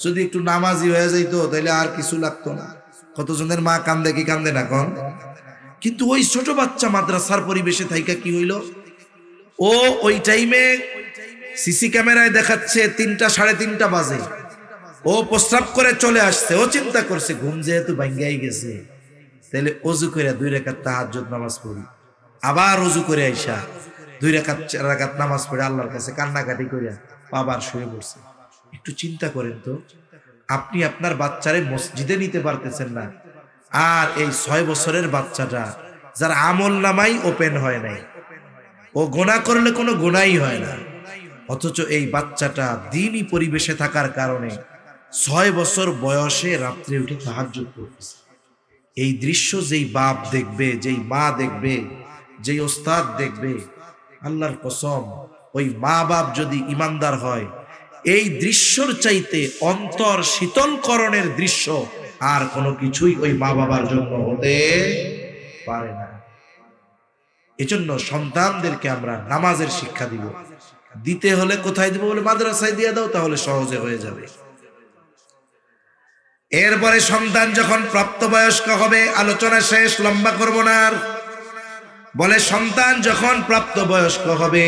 যদি একটু নামাজি হয়ে যাইতো তাইলে আর কিছু লাগতো না। কতজনের মা কান্দে কি কান্দে না কোন? কিন্তু ওই ছোট বাচ্চা মাদ্রাসার পরিবেশে থাইকা কি হইল, ও ওই টাইমে সিসি ক্যামেরায় দেখাচ্ছে 3টা 3:30 বাজে, ও প্রস্রাব করে চলে আসছে। ও চিন্তা করছে ঘুম যেহেতু ভাঙ্গাই গেছে, তাহলে অজু করে 2 রাকাত তাহাজ্জুদ নামাজ পড়ি। আবার অজু করে আইসা 2 রাকাত 4 রাকাত নামাজ পড়ে আল্লাহর কাছে কান্নাকাটি করিয়া আবার শুয়ে পড়ছে। একটু চিন্তা করেন তো, আপনি আপনার বাচ্চারে মসজিদে নিতে পারতেছেন না, আর এই 6 বছরের বাচ্চাটা যার আমল নামাই ওপেন হয় নাই, ও গুনাহ করলে কোনো গুনাহই হয় না, অথচ এই বাচ্চাটা দ্বীনি পরিবেশে থাকার কারণে 6 বছর বয়সে রাত্রে উঠে তাহাজ্জুদ করতেছে। এই দৃশ্য যেই বাপ দেখবে, যেই মা দেখবে, যেই ওস্তাদ দেখবে, আল্লাহর কসম ওই মা বাপ যদি ইমানদার হয়, এই দৃশ্যর চাইতে অন্তর শীতলকরণের দৃশ্য আর কোনো কিছুই ওই মা বাবার জন্য হতে পারে না। এজন্য সন্তানদেরকে আমরা নামাজের শিক্ষা দিব। দিতে হলে কোথায় দিব? বলে মাদ্রাসায় দিয়ে দাও, তাহলে সহজে হয়ে যাবে। এরপরে সন্তান যখন প্রাপ্তবয়স্ক হবে, আলোচনা শেষ, লম্বা করব না আর। বলে সন্তান যখন প্রাপ্তবয়স্ক হবে,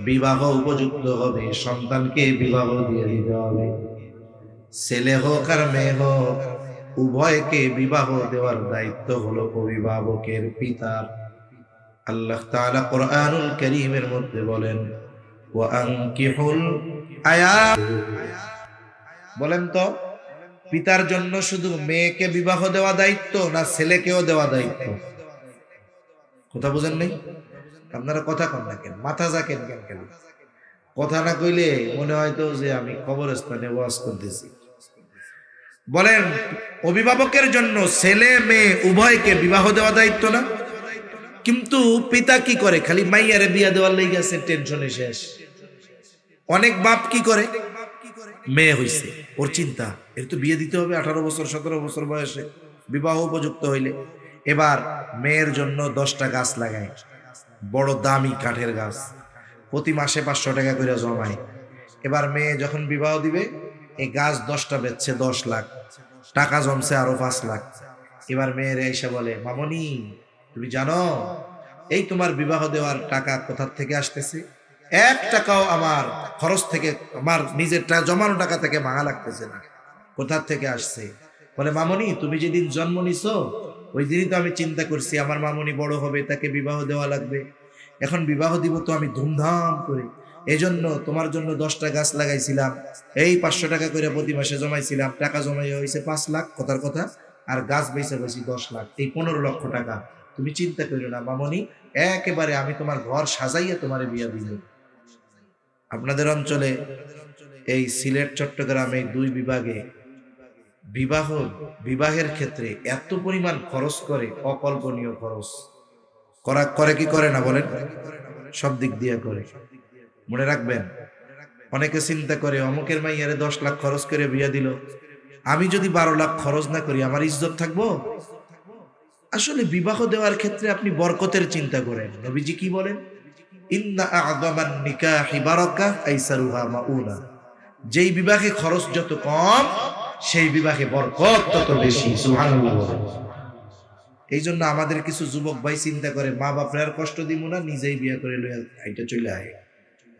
বিবাহ উপযুক্ত হবে, সন্তানকে বিবাহ দিয়ে দিতে হবে। ছেলে হোক আর মেয়ে হোক, উভয়কে বিবাহ দেওয়ার দায়িত্ব হলো অভিভাবকের, পিতার। আল্লাহ তাআলা কোরআনুল কারীমের মধ্যে বলেন, ওয়া আনকিহুল আয়াম। বলেন তো, পিতার জন্য শুধু মেয়েকে বিবাহ দেওয়া দায়িত্ব, না ছেলেকেও দেওয়া দায়িত্ব? কথা বুঝেন নাই? আপনারা কথা কন না কেন? মাথা জাকেন কেন? কেন কথা না কইলে মনে হয় তো যে আমি কবরস্থানে ওয়াজ করতেছি। বলেন, অভিভাবকের জন্য ছেলে মেয়ে উভয়কে বিবাহ দেওয়া দায়িত্ব না? কিন্তু পিতা কি করে? খালি মাইয়ারে বিয়া দেওয়ার লেগে আছে, টেনশনে শেষ। অনেক বাপ কি করে, মেয়ে হইছে, ওর চিন্তা এর তো বিয়ে দিতে হবে 18 বছর 17 বছর বয়সে, বিবাহ উপযুক্ত হইলে। এবার মেয়ের জন্য 10টা গাছ লাগায়, বড় দামি কাঠের গাছ, প্রতি মাসে 500 টাকা করে জমায়। এবার মেয়ে যখন বিবাহ দিবে, এই গাছ 10টা বেচছে 10 লাখ টাকা, জমছে আরো 5 লাখ। এবার মেয়ের এসে বলে, মামনি তুমি জানো এই তোমার বিবাহ দেওয়ার টাকা কোথা থেকে আসতেছে? 1 টাকাও আমার খরচ থেকে, আমার নিজের জমানো টাকা থেকে ভাঙা লাগতেছে না। কোথা থেকে আসছে? বলে, মামনি তুমি যেদিন জন্ম নিছো ওই দিনই তো আমি চিন্তা করছি আমার মামনি বড় হবে, তাকে বিবাহ দেওয়া লাগবে। এখন বিবাহ দিব তো আমি ধুমধাম করে, এজন্য তোমার জন্য 10টা গাছ লাগাইছিলাম, এই 500 টাকা করে প্রতি মাসে জমাইছিলাম, টাকা জমাই হয়েছে 5 লাখ, কথার কথা, আর গাছ বেচে বেশি 10 লাখ, এই 15 লক্ষ টাকা। তুমি চিন্তা করো না মামনি, একেবারে আমি তোমার ঘর সাজাইয়া তোমারে বিয়া দিব। আপনাদের অঞ্চলে এই সিলেট চট্টগ্রাম এই 2 বিভাগে বিবাহ বিবাহের ক্ষেত্রে এত পরিমাণ খরচ করে, অকল্পনীয় খরচ করে কি করে না বলেন? সব দিক দিয়ে করে। মনে রাখবেন, অনেকে চিন্তা করে অমুকের মাইয়ারে 10 লাখ খরচ করে বিয়া দিল, আমি যদি 12 লাখ খরচ না করি আমার ইজ্জত থাকবো? আসলে বিবাহ দেওয়ার ক্ষেত্রে আপনি বরকতের চিন্তা করেন। নবীজি কি বলেন? ইন্না আ'যামান নিকাহি বারাকা আইসারুহা মাউনা। যেই বিবাহে খরচ যত কম সেই বিবাহে বরকত তত বেশি। সুবহানাল্লাহ। এই জন্য আমাদের কিছু যুবক ভাই চিন্তা করে মা বাপরে আর কষ্ট দিব না, নিজেই বিয়ে করে লইয়া এটা চলে আয়,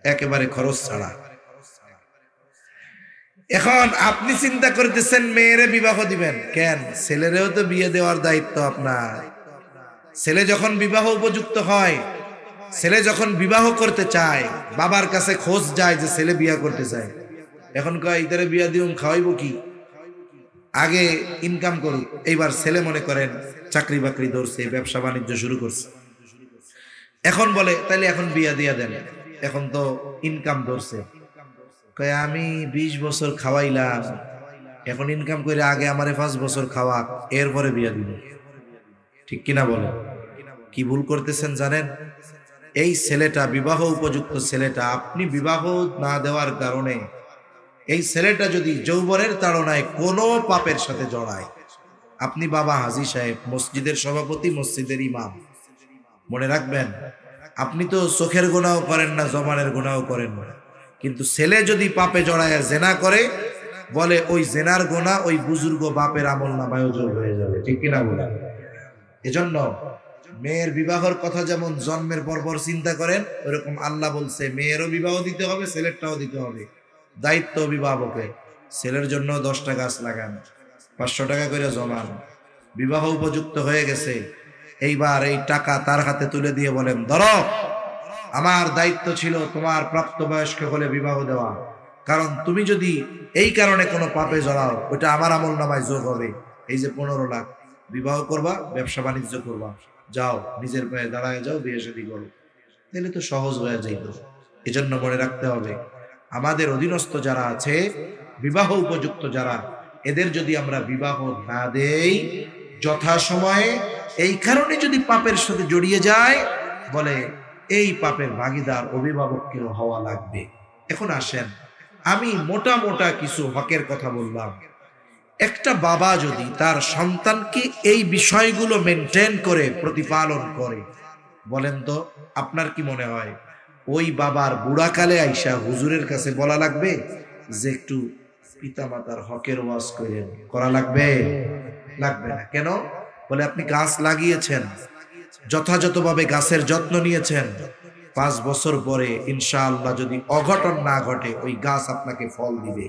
একেবারে খরচ ছাড়া। এখন আপনি চিন্তা করতেছেন মেয়েরে বিবাহ দিবেন, কেন? ছেলেরেও তো বিয়ে দেওয়ার দায়িত্ব আপনার। ছেলে যখন বিবাহ উপযুক্ত হয়, ছেলে যখন বিবাহ করতে চায়, বাবার কাছে খোঁজ যায় যে ছেলে বিয়ে করতে চায়। এখন কয় ইতারে বিয়া দিউম, খাওয়াইব কি? আগে ইনকাম করুক। এইবার ছেলে মনে করেন চাকরি বাকরি ধরছে, ব্যবসা বাণিজ্য শুরু করছে, এখন বলে তাইলে এখন বিয়া দিয়া দেন, এখন তো ইনকাম ধরছে। কয় আমি 20 বছর খাওয়াইলাম, এখন ইনকাম করে আগে আমারে 5 বছর খাওয়া, এরপরে বিয়া দিব। ঠিক কিনা বলে? কি ভুল করতেছেন জানেন? এই ছেলেটা, বিবাহ উপযুক্ত ছেলেটা, আপনি বিবাহ না দেওয়ার কারণে এই ছেলেটা যদি যৌবনের তাড়নায় কোনো পাপের সাথে জড়ায়, আপনি বাবা হাজী সাহেব, মসজিদের সভাপতি, মসজিদের ইমাম, মনে রাখবেন আপনি তো চোখের গুনাহও করেন না, জবানের গুনাহও করেন না, কিন্তু ছেলে যদি পাপে জড়ায় জেনা করে, বলে ওই জেনার গুনাহ ওই বুজুর্গ বাপের আমল নামায় যোগ হয়ে যাবে। ঠিক কিনা বলে? এজন্য মেয়ের বিবাহের কথা যেমন জন্মের পর চিন্তা করেন, ওরকম আল্লাহ বলছে মেয়েরও বিবাহ দিতে হবে, ছেলেরটাও দিতে হবে। দায়িত্ব অভিভাবকের। ছেলের জন্য 10টা গাছ লাগান, 500 টাকা করে জমান। বিবাহ উপযুক্ত হয়ে গেছে, এইবার এই টাকা তার হাতে তুলে দিয়ে বলেন, ধরো, আমার দায়িত্ব ছিল তোমার প্রাপ্তবয়স্ক হলে বিবাহ দেওয়া, কারণ তুমি যদি এই কারণে কোনো পাপে জড়াও, ওটা আমার আমল নামায় যোগ হবে। এই যে 15 লাখ, বিবাহ করবা, ব্যবসা বাণিজ্য করবা, যাও নিজের পায়ে দাঁড়ায় যাও, বিয়ে শাদী করো, তাহলে তো সহজ হয়ে যাইত। এজন্য মনে রাখতে হবে, আমাদের অধীনস্থ যারা আছে, বিবাহ উপযুক্ত যারা, এদের যদি আমরা বিবাহ না দেই যথাসময়ে, এই কারণে যদি পাপের সাথে জড়িয়ে যায়, বলে এই পাপের ভাগীদার অভিভাবককেও হওয়া লাগবে। এখন আসেন, আমি মোটা মোটা কিছু হকের কথা বললাম। একটা বাবা যদি তার সন্তানকে এই বিষয়গুলো মেনটেন করে প্রতিপালন করে, বলেন তো আপনার কি মনে হয় ওই বাবার বুড়াকালে আইসা হুজুরের কাছে বলা লাগবে যে একটু পিতামাতার হকের ওয়াজ করেন? করা লাগবে? লাগবে না। কেন? বলে আপনি গাছ লাগিয়েছেন, যথাযথভাবে গাছের যত্ন নিয়েছেন, 5 বছর পরে ইনশাআল্লাহ যদি অঘটন না ঘটে, ওই গাছ আপনাকে ফল দিবে।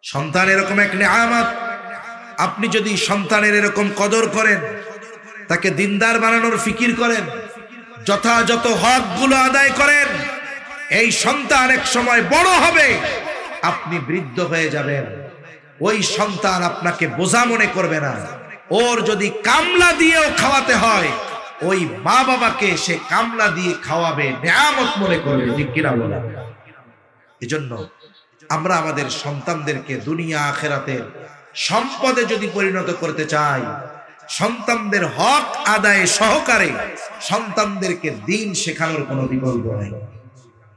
সন্তান এরকম এক নিয়ামত। আপনি যদি সন্তানের এরকম কদর করেন, তাকে দিনদার বানানোর ফিকির করেন, যথাযথ হকগুলো আদায় করেন, এই সন্তান এক সময় বড় হবে, আপনি বৃদ্ধ হয়ে যাবেন, ওই সন্তান আপনাকে বোঝা মনে করবে না। ওর যদি কামলা দিয়েও খাওয়াতে হয়, ওই মা বাবাকে সে কামলা দিয়ে খাওয়াবে, নিয়ামত মনে করবে। ঠিক কিনা বলা? এজন্য আমরা আমাদের সন্তানদেরকে দুনিয়া আখিরাতের সম্পদে যদি পরিণত করতে চাই, সন্তানদের হক আদায় সহকারে সন্তানদেরকে দিন শেখানোর কোনো বিকল্প নাই।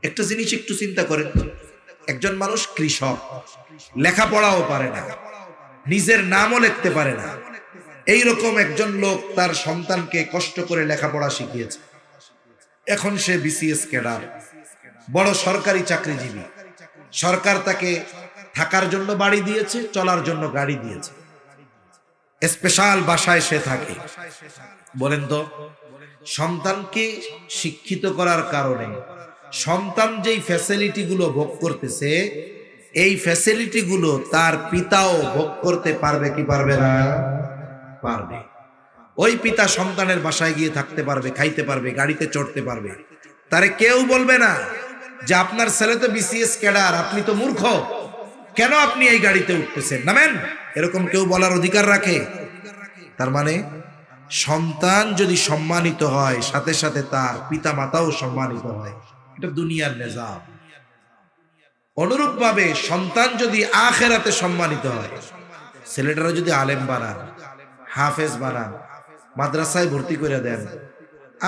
একটা জিনিস একটু চিন্তা করেন, একজন মানুষ কৃষক, লেখাপড়াও পারে না, নিজের নামও লিখতে পারে না, এইরকম একজন লোক তার সন্তানকে কষ্ট করে লেখাপড়া শিখিয়েছে। এখন সে বিসিএস ক্যাডার, বড় সরকারি চাকরিজীবী, সরকার তাকে থাকার জন্য বাড়ি দিয়েছে, চলার জন্য গাড়ি দিয়েছে, স্পেশাল বাসায় সে থাকে। বলেন তো, সন্তানকে শিক্ষিত করার কারণে সন্তান যেই ফ্যাসিলিটি গুলো ভোগ করতেছে, এই ফ্যাসিলিটি গুলো তার পিতাও ভোগ করতে পারবে কি পারবে না? পারবে। ওই পিতা সন্তানের বাসায় গিয়ে থাকতে পারবে, খাইতে পারবে, গাড়িতে চড়তে পারবে। তারে কেউ বলবে না যে আপনার ছেলে তো বিসিএস ক্যাডার, আপনি তো মূর্খ, কেন আপনি এই গাড়িতে উঠতেছেন, নামেন, এরকম কেউ বলার অধিকার রাখে? তার মানে সন্তান যদি সম্মানিত হয়, সাথে সাথে তার পিতা মাতাও সম্মানিত হয়। এটা দুনিয়ার নিজাম। অনুরূপভাবে সন্তান যদি আখিরাতে সম্মানিত হয়, ছেলেটারা যদি আলেম বানান, হাফেজ বানান, মাদ্রাসায় ভর্তি করে দেন,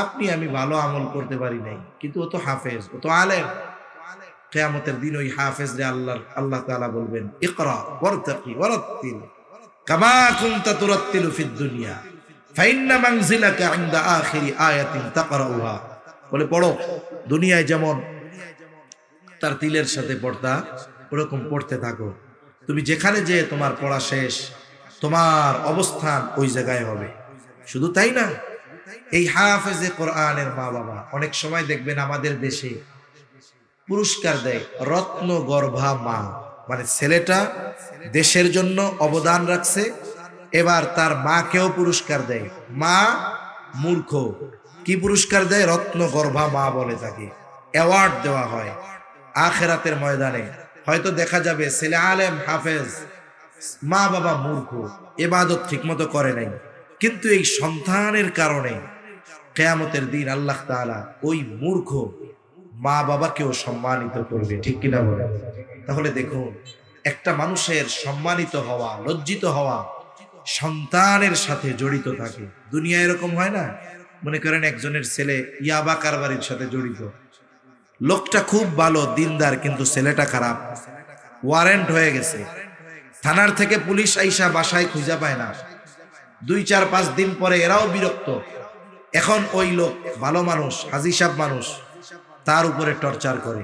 আপনি আমি ভালো আমল করতে পারি নাই, কিন্তু ও তো হাফেজ, ও তো আলেম। কিয়ামতের দিন ওই হাফেজ রে আল্লাহ তাআলা বলবেন, ইকরা ওয়ারতাকি ওয়ারাত্তিল কামা কুনতা তুরাত্তিলু ফিদ দুনিয়া ফাইন্না মানজিলাকা ইনদা আখিরি আয়াতিন তাকরাউহা। বলে পড়ো, দুনিয়ায় যেমন তার তিলের সাথে পড়তা ওরকম পড়তে থাকো, তুমি যেখানে যে তোমার পড়া শেষ, তোমার অবস্থান ওই জায়গায় হবে। শুধু তাই না, এই হাফেজে কোরআনের মা বাবা অনেক সময় দেখবেন আমাদের দেশে পুরস্কার দেয় রত্ন গর্ভা মা, মানে ছেলেটা দেশের জন্য অবদান রাখছে, এবার তার মাকেও পুরস্কার দেয়। মা মূর্খ, কি পুরস্কার দেয়? রত্ন গর্ভা মা বলে তাকে অ্যাওয়ার্ড দেওয়া হয়। আখেরাতের ময়দানে হয়তো দেখা যাবে ছেলে আলেম হাফেজ, মা বাবা মূর্খ, ইবাদত ঠিকমতো করে নাই, কিন্তু এই সন্তানের কারণে কিয়ামতের দিন আল্লাহ তাআলা ওই মূর্খ মা বাবাকেও সম্মানিত করবে, ঠিক কিনা বলে? তাহলে দেখুন, একটা মানুষের সম্মানিত হওয়া, লজ্জিত হওয়া সন্তানের সাথে জড়িত থাকে। দুনিয়া এরকম হয় না, মনে করেন একজনের ছেলে ইয়াবা কারবারির সাথে জড়িত, লোকটা খুব ভালো দিনদার, কিন্তু ছেলেটা খারাপ, ওয়ারেন্ট হয়ে গেছে, থানার থেকে পুলিশ আইসা বাসায় খুঁজে পায় না, 2-4-5 দিন পরে এরাও বিরক্ত। এখন ওই লোক ভালো মানুষ, হাজি সাহেব মানুষ, তার উপরে টর্চার করে,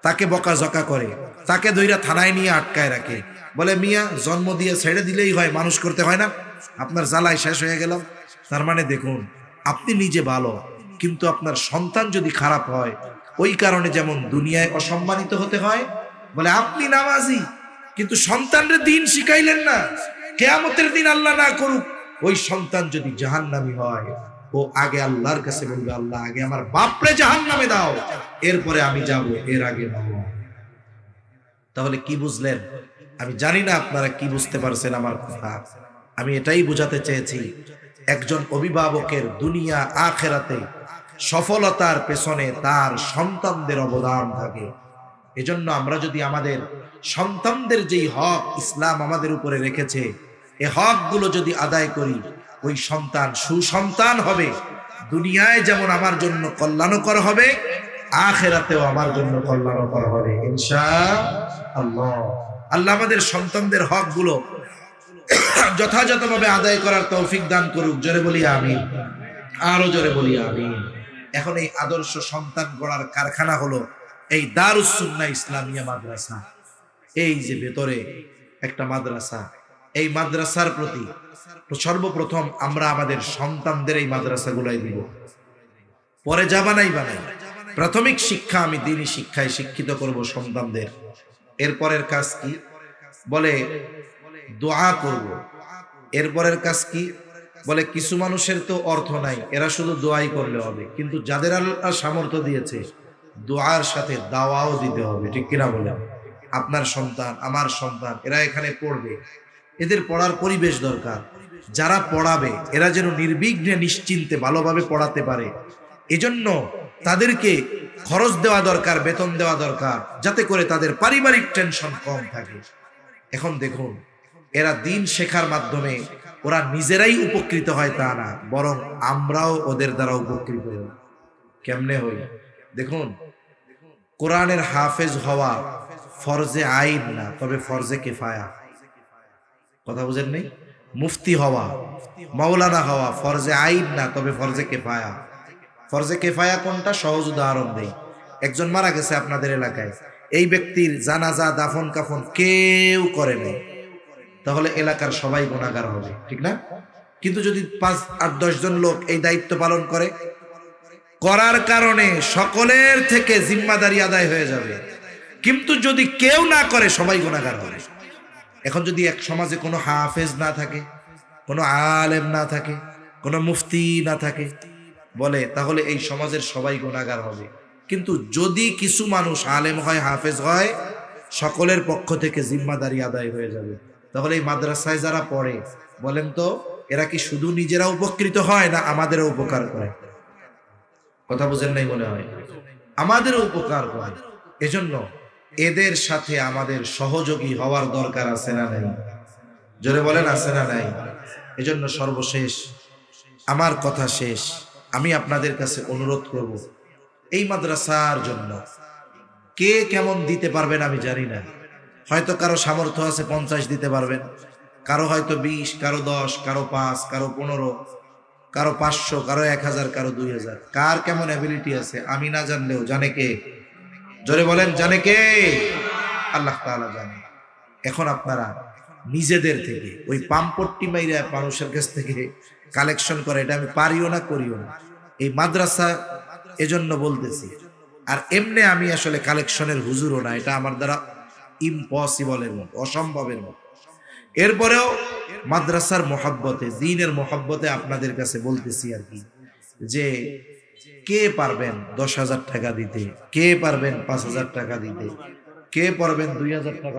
তাকে বকাঝকা করে, তাকে ধইরা থানায় নিয়ে আটকায় রাখে, বলে মিয়া জন্ম দিয়ে ছেড়ে দিলেই হয়, মানুষ করতে হয় না, আপনার জ্বালায় শেষ হয়ে গেলাম। তার মানে দেখুন, আপনি নিজে ভালো, কিন্তু আপনার সন্তান যদি খারাপ হয়, ওই কারণে যেমন দুনিয়ায় অসম্মানিত হতে হয়, বলে আপনি নামাজি কিন্তু সন্তানরে দিন শিখাইলেন না, কিয়ামতের দিন আল্লাহ না করুক ওই সন্তান যদি জাহান্নামী হয়, ও আগে আল্লাহর কাছে বলবে, আল্লাহ আগে আমার বাপরে জাহান্নামে দাও, এরপরে আমি যাব, এর আগে না। তাহলে কি বুঝলেন? আমি জানি না আপনারা কি বুঝতে পারছেন আমার কথা। আমি এটাই বোঝাতে চেয়েছি, একজন অভিভাবকের দুনিয়া আখেরাতে সফলতার পেছনে তার সন্তানদের অবদান থাকে। এজন্য আমরা যদি আমাদের সন্তানদের যেই হক ইসলাম আমাদের উপরে রেখেছে, এই হকগুলো যদি আদায় করি, ওই সন্তান সুসন্তান হবে, দুনিয়ায় যেমন আমার জন্য কল্যাণকর হবে, আখেরাতেও আমার জন্য কল্যাণকর হবে ইনশাআল্লাহ। আল্লাহ আমাদের সন্তানদের হকগুলো যথাযথভাবে আদায় করার তৌফিক দান করুক। জোরে বলি আমিন, আরো জোরে বলি আমিন। এখন এই আদর্শ সন্তান গড়ার কারখানা হলো এই দারুস সুন্নাহ ইসলামিয়া মাদ্রাসা। এই যে ভেতরে একটা মাদ্রাসা, এই মাদ্রাসার প্রতি সর্বপ্রথম আমরা আমাদের সন্তানদের এই মাদ্রাসাগুলাই দিব, পরে যা বানাই বানাই। প্রাথমিক শিক্ষা আমি দ্বীনি শিক্ষায় শিক্ষিত করব সন্তানদের। এরপরের কাজ কি? বলে দোয়া করব। এরপরের কাজ কি? বলে কিছু মানুষের তো অর্থ নাই, এরা শুধু দোয়াই করলে হবে, কিন্তু যাদের আল্লাহ সামর্থ্য দিয়েছে দোয়ার সাথে দাওয়াও দিতে হবে, ঠিক কিনা বলেন? আপনার সন্তান, আমার সন্তান, এরা এখানে পড়বে, এদের পড়ার পরিবেশ দরকার। যারা পড়াবে এরা যেন নির্বিঘ্নে নিশ্চিন্তে ভালোভাবে পড়াতে পারে, এজন্য তাদেরকে খরচ দেওয়া দরকার, বেতন দেওয়া দরকার, যাতে করে তাদের পারিবারিক টেনশন কম থাকে। এখন দেখুন, এরা দিন শেখার মাধ্যমে ওরা নিজেরাই উপকৃত হয় তা না, বরং আমরাও ওদের দ্বারা উপকৃত হই। কেমনে হই? দেখুন, কোরআনের হাফেজ হওয়া ফরজে আইন না, তবে ফরজে কিফায়া। কথা বুঝেন নেই? মুফতি হওয়া, মাওলানা হওয়া ফরজে আইন না, তবে ফরজে কিফায়া। ফরজে কিফায়া কোনটা? সহজ উদাহরণ দেই। একজন মারা গেছে আপনাদের এলাকায়, এই ব্যক্তির জানাজা দাফন কাফন কেউ করে নাই, তাহলে এলাকার সবাই গুনাহগার হবে, ঠিক না? কিন্তু যদি 5-8-10 জন লোক এই দায়িত্ব পালন করে, করার কারণে সকলের থেকে জিম্মাদারি আদায় হয়ে যাবে। কিন্তু যদি কেউ না করে, সবাই গুনাহগার হবে। এখন যদি এক সমাজে কোনো হাফেজ না থাকে, কোনো আলেম না থাকে, কোনো মুফতি না থাকে, বলে তাহলে এই সমাজের সবাই গুনাহগার হবে। কিন্তু যদি কিছু মানুষ আলেম হয়, হাফেজ হয়, সকলের পক্ষ থেকে জিম্মাদারি আদায় হয়ে যাবে। তাহলে এই মাদ্রাসায় যারা পড়ে, বলেন তো এরা কি শুধু নিজেরা উপকৃত হয় না আমাদেরও উপকার করে? কথা বুঝেন নাই মনে হয়? আমাদেরও উপকার করে। এজন্য এদের সাথে আমাদের সহযোগী হওয়ার দরকার আছে না নাই? জোরে বলেন আছে না নাই? এজন্য সর্বশেষ আমার কথা শেষ, আমি আপনাদের কাছে অনুরোধ করব, এই মাদ্রাসার জন্য কে কেমন দিতে পারবেন আমি জানি না। হয়তো কারো সামর্থ্য আছে 50 দিতে পারবেন, কারো হয়তো 20, কারো 10, কারো 5, কারো 15, কারো 500, কারো 1000, কারো 2000। কার কেমন অ্যাবিলিটি আছে আমি না জানলেও জানে কে? জোরে বলেন জানে কে? আল্লাহ তাআলা জানে। এখন আপনারা নিজেদের থেকে ওই পাম্পট্টি মাইরা মানুষের কাছ থেকে কালেকশন করে, এটা আমি পারিও না করিও না। এই মাদ্রাসা এজন্য বলতেছি। আর এমনি আমি আসলে কালেকশনের হুজুরও না, এটা আমার দ্বারা ইম্পসিবলের মতো, অসম্ভবের মতো। এরপরেও মাদ্রাসার মহব্বতে, দ্বীনের মহব্বতে আপনাদের কাছে বলতেছি আর কি, যে কে পারবেন 10,000 টাকা দিতে, কে পারবেন 5,000 টাকা দিতে, কে পারবেন 2,000 টাকা